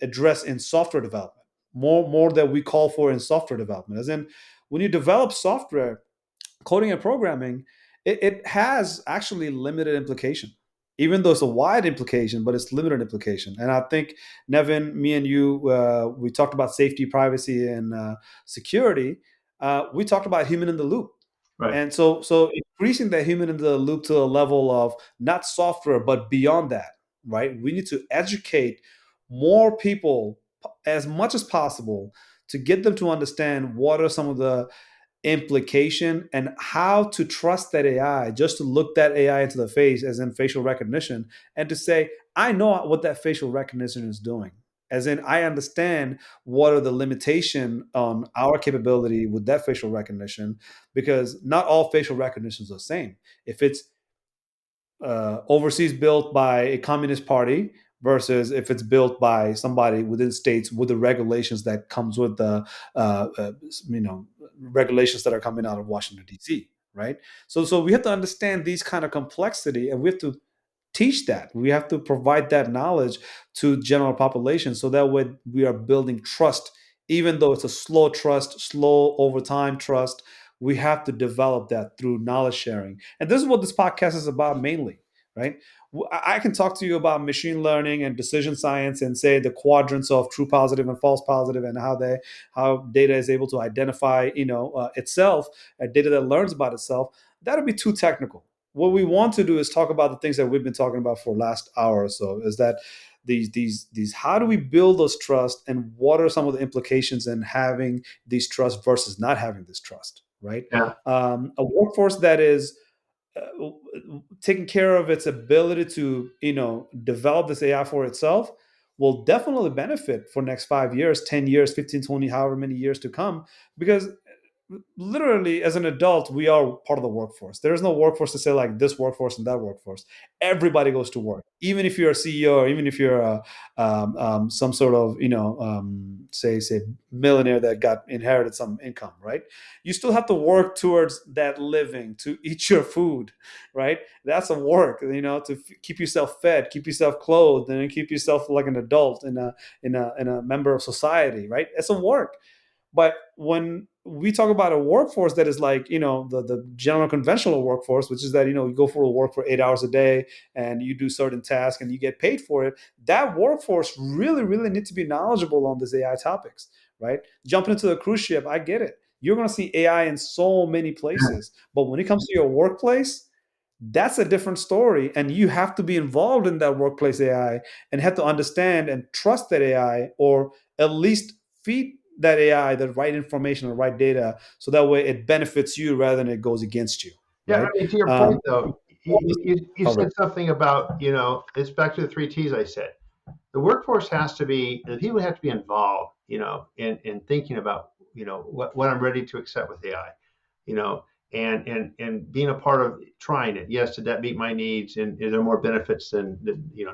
address in software development, more that we call for in software development. As in, when you develop software, coding and programming, it has actually limited implication, even though it's a wide implication, but it's limited implication. And I think, Nevin, me and you, we talked about safety, privacy, and security. We talked about human in the loop. Right. And so increasing that human in the loop to a level of not software, but beyond that, right? We need to educate more people as much as possible to get them to understand what are some of the implication and how to trust that AI, just to look that AI into the face, as in facial recognition, and to say, I know what that facial recognition is doing. As in, I understand what are the limitation on our capability with that facial recognition, because not all facial recognitions are the same. If it's overseas built by a communist party versus if it's built by somebody within states with the regulations that comes with the uh, uh, regulations that are coming out of Washington D.C. Right. So we have to understand these kind of complexity, and we have to teach that. We have to provide that knowledge to general population, so that way we are building trust, even though it's a slow trust, slow over time trust. We have to develop that through knowledge sharing, and this is what this podcast is about mainly, right? I can talk to you about machine learning and decision science and say the quadrants of true positive and false positive, and how data is able to identify itself, data that learns about itself. That'll be too technical. What we want to do is talk about the things that we've been talking about for the last hour or so. Is that these how do we build those trust, and what are some of the implications in having these trust versus not having this trust, right? Yeah. A workforce that is uh, taking care of its ability to develop this AI for itself will definitely benefit for next 5 years, 10 years, 15, 20, however many years to come, because literally as an adult we are part of the workforce. There is no workforce to say like this workforce and that workforce. Everybody goes to work, even if you're a CEO, or even if you're some sort of say millionaire that got inherited some income, right? You still have to work towards that living, to eat your food, right? That's a work, to keep yourself fed, keep yourself clothed, and keep yourself like an adult in a member of society, right? It's a work. But when we talk about a workforce that is like, the general conventional workforce, which is that, you go for work for 8 hours a day and you do certain tasks and you get paid for it, that workforce really, really need to be knowledgeable on these AI topics, right? Jumping into the cruise ship, I get it. You're going to see AI in so many places. But when it comes to your workplace, that's a different story. And you have to be involved in that workplace AI and have to understand and trust that AI, or at least feed that AI the right information, the right data, so that way it benefits you rather than it goes against you, Yeah, I right? mean, to your Um, point though, you oh, said something about, it's back to the three T's I said. The workforce has to be, the people have to be involved, in thinking about, what I'm ready to accept with AI. You know, and being a part of trying it. Yes, did that meet my needs? And is there more benefits than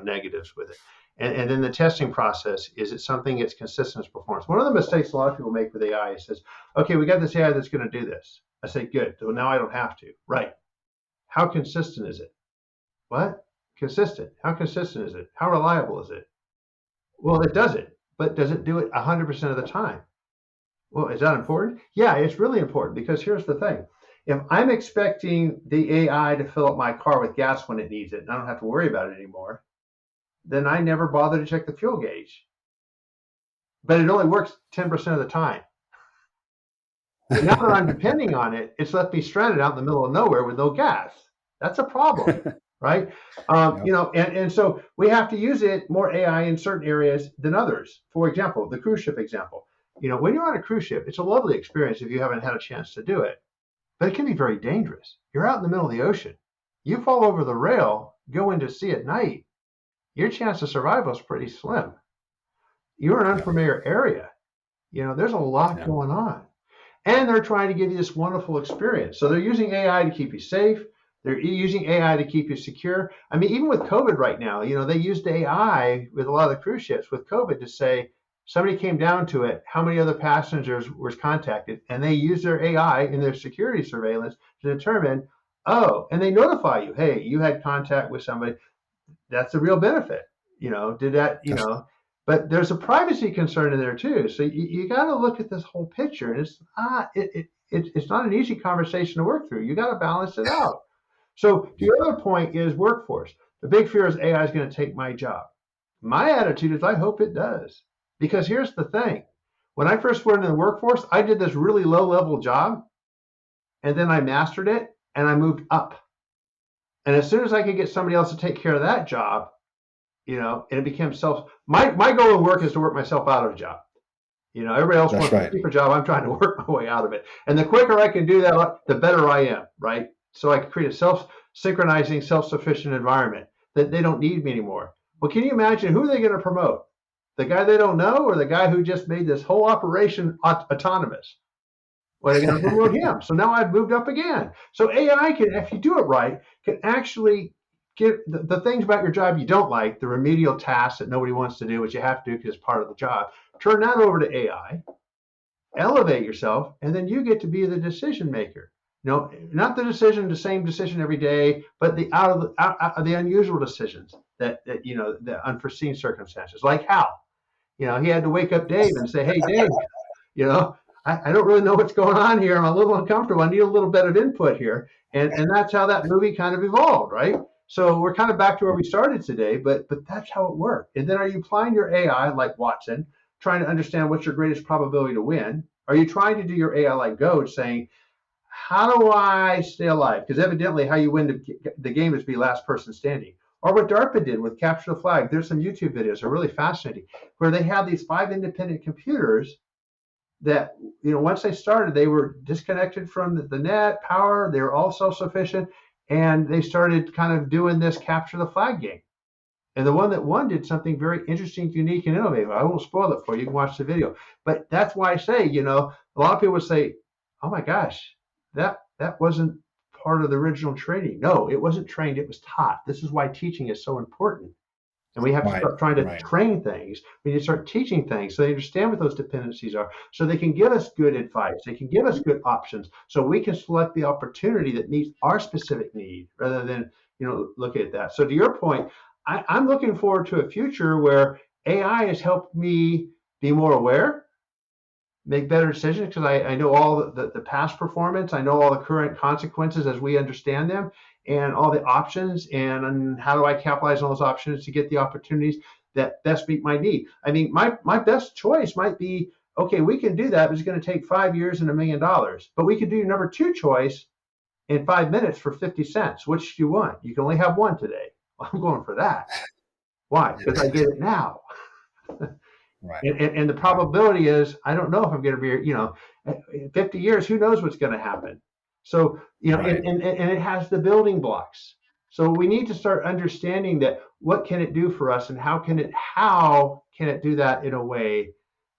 negatives with it? And then the testing process, is it something that's consistent as performance? One of the mistakes a lot of people make with AI is says, okay, we got this AI that's going to do this. I say, good. So now I don't have to. Right. How consistent is it? What? Consistent. How consistent is it? How reliable is it? Well, it does it, but does it do it 100% of the time? Well, is that important? Yeah, it's really important, because here's the thing. If I'm expecting the AI to fill up my car with gas when it needs it, and I don't have to worry about it anymore, then I never bother to check the fuel gauge. But it only works 10% of the time. But now that I'm depending on it, it's left me stranded out in the middle of nowhere with no gas. That's a problem, right? And so we have to use it more AI in certain areas than others. For example, the cruise ship example. When you're on a cruise ship, it's a lovely experience if you haven't had a chance to do it, but it can be very dangerous. You're out in the middle of the ocean. You fall over the rail, go into sea at night, your chance of survival is pretty slim. You're in an unfamiliar area. There's a lot going on. And they're trying to give you this wonderful experience. So they're using AI to keep you safe. They're using AI to keep you secure. I mean, even with COVID right now, they used AI with a lot of the cruise ships with COVID to say, somebody came down to it, how many other passengers were contacted, and they use their AI in their security surveillance to determine, and they notify you, hey, you had contact with somebody. That's a real benefit. But there's a privacy concern in there too. So you got to look at this whole picture, and it's not an easy conversation to work through. You got to balance it out. So the other point is workforce. The big fear is AI is going to take my job. My attitude is I hope it does. Because here's the thing. When I first went into the workforce, I did this really low-level job, and then I mastered it, and I moved up. And as soon as I could get somebody else to take care of that job, and it became my goal in work is to work myself out of a job. Everybody else wants to keep a job. I'm trying to work my way out of it. And the quicker I can do that, the better I am, right? So I can create a self-synchronizing, self-sufficient environment that they don't need me anymore. Well, can you imagine, who are they going to promote? The guy they don't know, or the guy who just made this whole operation autonomous? Well, they're going to promote him. So now I've moved up again. So AI can, if you do it right, can actually get the things about your job you don't like, the remedial tasks that nobody wants to do, which you have to do because it's part of the job. Turn that over to AI, elevate yourself, and then you get to be the decision maker. Not the same decision every day, but the the unusual decisions that the unforeseen circumstances, like Hal. He had to wake up Dave and say, hey, Dave, I don't really know what's going on here. I'm a little uncomfortable. I need a little bit of input here. And that's how that movie kind of evolved, right? So we're kind of back to where we started today, but that's how it worked. And then are you applying your AI like Watson, trying to understand what's your greatest probability to win? Are you trying to do your AI like Go, saying, how do I stay alive? Because evidently how you win the game is be last person standing. Or what DARPA did with Capture the Flag. There's some YouTube videos that are really fascinating, where they have these 5 independent computers that, once they started, they were disconnected from the net, power, they were all self-sufficient, and they started kind of doing this Capture the Flag game. And the one that won did something very interesting, unique, and innovative. I won't spoil it for you. You can watch the video. But that's why I say, a lot of people would say, oh my gosh, that wasn't part of the original training. No, it wasn't trained. It was taught. This is why teaching is so important. And we have to start trying to train things. We need to start teaching things so they understand what those dependencies are, so they can give us good advice. They can give us good options, so we can select the opportunity that meets our specific need rather than, look at that. So to your point, I'm looking forward to a future where AI has helped me be more aware, make better decisions, because I know all the past performance. I know all the current consequences as we understand them, and all the options, and how do I capitalize on those options to get the opportunities that best meet my need. I mean, my best choice might be, okay, we can do that, but it's going to take 5 years and $1 million. But we could do number 2 choice in 5 minutes for 50 cents. Which do you want? You can only have one today. Well, I'm going for that. Why? Because I get it now. And the probability is, I don't know if I'm going to be, in 50 years, who knows what's going to happen. So, and it has the building blocks. So we need to start understanding that what can it do for us, and how can it do that in a way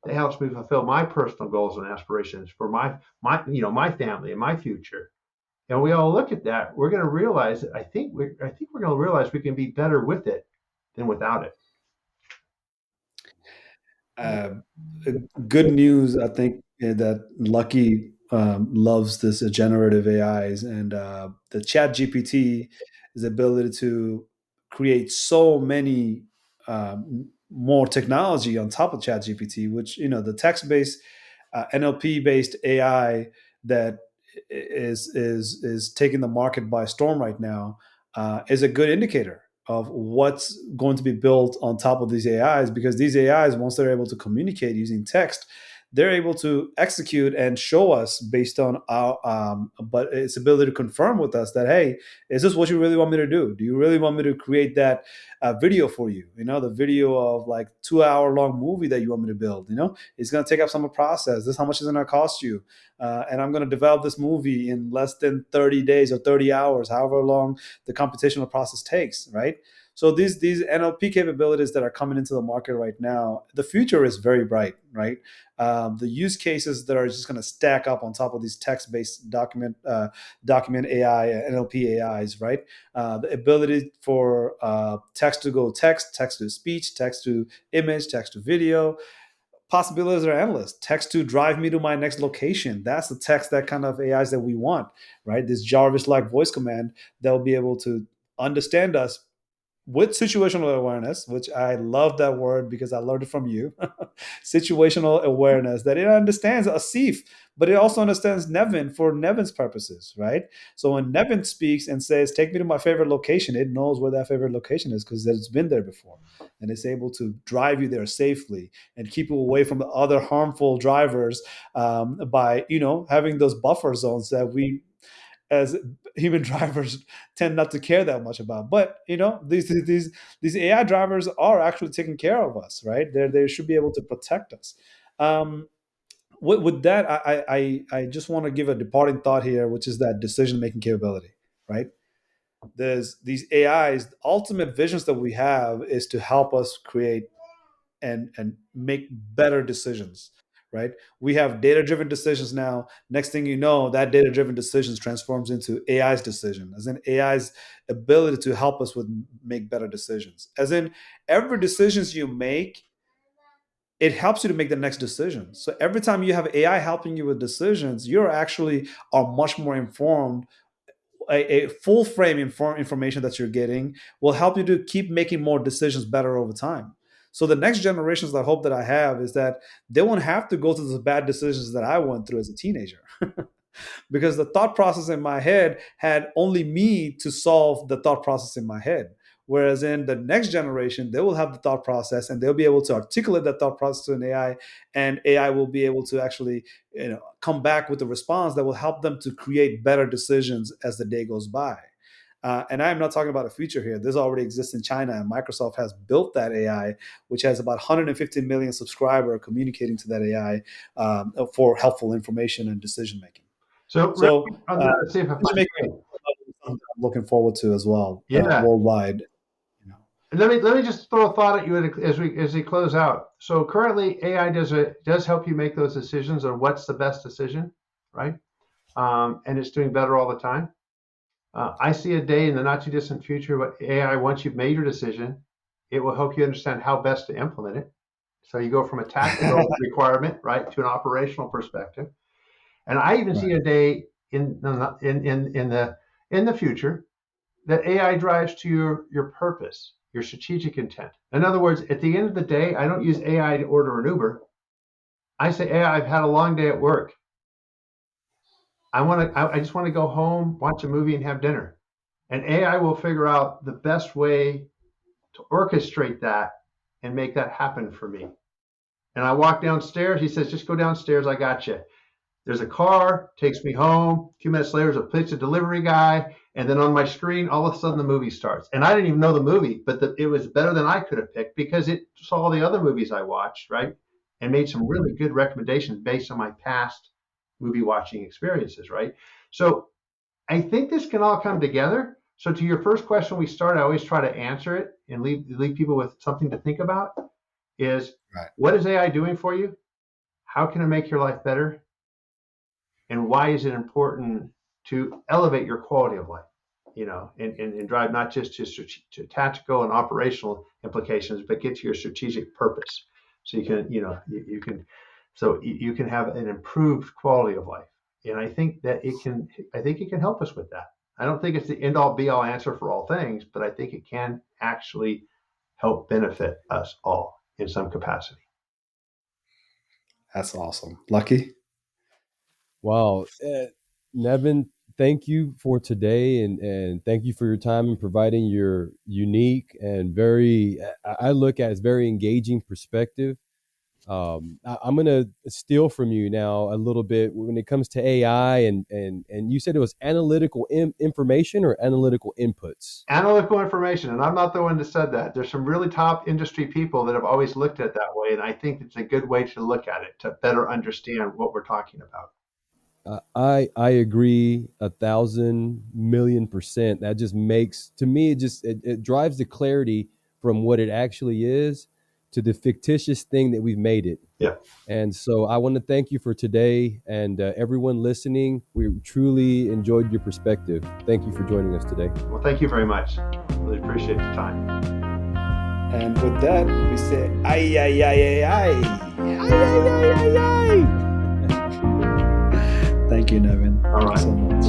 that helps me fulfill my personal goals and aspirations for my family and my future. And we all look at that, we're going to realize that I think we're going to realize we can be better with it than without it. Uh, Good news, I think, that Lucky loves this generative AIs, and the Chat GPT is the ability to create so many more technology on top of Chat GPT, which the text based NLP based AI that is taking the market by storm right now is a good indicator of what's going to be built on top of these AIs, because these AIs, once they're able to communicate using text, they're able to execute and show us based on our but its ability to confirm with us that, hey, is this what you really want me to do? Do you really want me to create that video for you, the video of like 2 hour long movie that you want me to build? It's going to take up some process. This is how much it's going to cost you, and I'm going to develop this movie in less than 30 days or 30 hours, however long the computational process takes, right? So these NLP capabilities that are coming into the market right now, the future is very bright, right? The use cases that are just going to stack up on top of these text-based document AI, NLP AIs, right? The ability for text to go text to speech, text to image, text to video, possibilities are endless. Text to drive me to my next location. That's the text, that kind of AIs that we want, right? This Jarvis-like voice command that will be able to understand us with situational awareness, which I love that word because I learned it from you. Situational awareness, that it understands Asif, but it also understands Nevin for Nevin's purposes, right? So when Nevin speaks and says, "Take me to my favorite location," it knows where that favorite location is because it's been there before. And it's able to drive you there safely and keep you away from the other harmful drivers, by, having those buffer zones that we as human drivers tend not to care that much about. But these AI drivers are actually taking care of us, right? They should be able to protect us. Um, with that, I just want to give a departing thought here, which is that decision making capability, right? There's these AIs. The ultimate visions that we have is to help us create and make better decisions, right? We have data driven decisions now. Next thing you know, that data driven decisions transforms into AI's decision, as in AI's ability to help us with make better decisions, as in every decisions you make, it helps you to make the next decision. So every time you have AI helping you with decisions, you're actually are much more informed. A full frame information that you're getting will help you to keep making more decisions better over time. So the next generations, the hope that I have is that they won't have to go through the bad decisions that I went through as a teenager. Because the thought process in my head had only me to solve the thought process in my head. Whereas in the next generation, they will have the thought process and they'll be able to articulate that thought process to an AI, and AI will be able to actually, come back with a response that will help them to create better decisions as the day goes by. And I'm not talking about a future here. This already exists in China, and Microsoft has built that AI, which has about 150 million subscribers communicating to that AI, for helpful information and decision making. So So really, I'm going to see if I decision making can. is something I'm looking forward to as well, Yeah. worldwide. You know. Let me just throw a thought at you as we close out. So currently, AI does help you make those decisions on what's the best decision, right? And it's doing better all the time. I see a day in the not too distant future where AI, once you've made your decision, it will help you understand how best to implement it. So you go from a tactical requirement, right, to an operational perspective. And I even see Right. a day in the future that AI drives to your purpose, your strategic intent. In other words, at the end of the day, I don't use AI to order an Uber. I say, AI, I've had a long day at work. I just want to go home, watch a movie, and have dinner. And AI will figure out the best way to orchestrate that and make that happen for me. And I walk downstairs. He says, just go downstairs. I got you. There's a car, takes me home. A few minutes later, there's a pizza delivery guy. And then on my screen, all of a sudden the movie starts. And I didn't even know the movie, but it was better than I could have picked because it saw the other movies I watched, right? And made some really good recommendations based on my past movie watching experiences, right? So I think this can all come together. So to your first question, I always try to answer it and leave people with something to think about is Right. what is AI doing for you? How can it make your life better? And why is it important to elevate your quality of life, and drive not just to tactical and operational implications, but get to your strategic purpose. So you can have an improved quality of life. And I think it can help us with that. I don't think it's the end all be all answer for all things, but I think it can actually help benefit us all in some capacity. That's awesome. Lucky? Wow. Nevin, thank you for today, and thank you for your time and providing your unique and I look at as very engaging perspective. I'm going to steal from you now a little bit when it comes to AI, and you said it was analytical information or analytical inputs. Analytical information, and I'm not the one that said that. There's some really top industry people that have always looked at it that way, and I think it's a good way to look at it to better understand what we're talking about. I agree 1,000,000,000%. That just makes, to me, it drives the clarity from what it actually is to the fictitious thing that we've made it. Yeah. And so I want to thank you for today, and everyone listening. We truly enjoyed your perspective. Thank you for joining us today. Well, thank you very much. Really appreciate the time. And with that, we say AyAyAyAi. AyAyAyAi. Thank you, Nevin. All right. Thank you so much.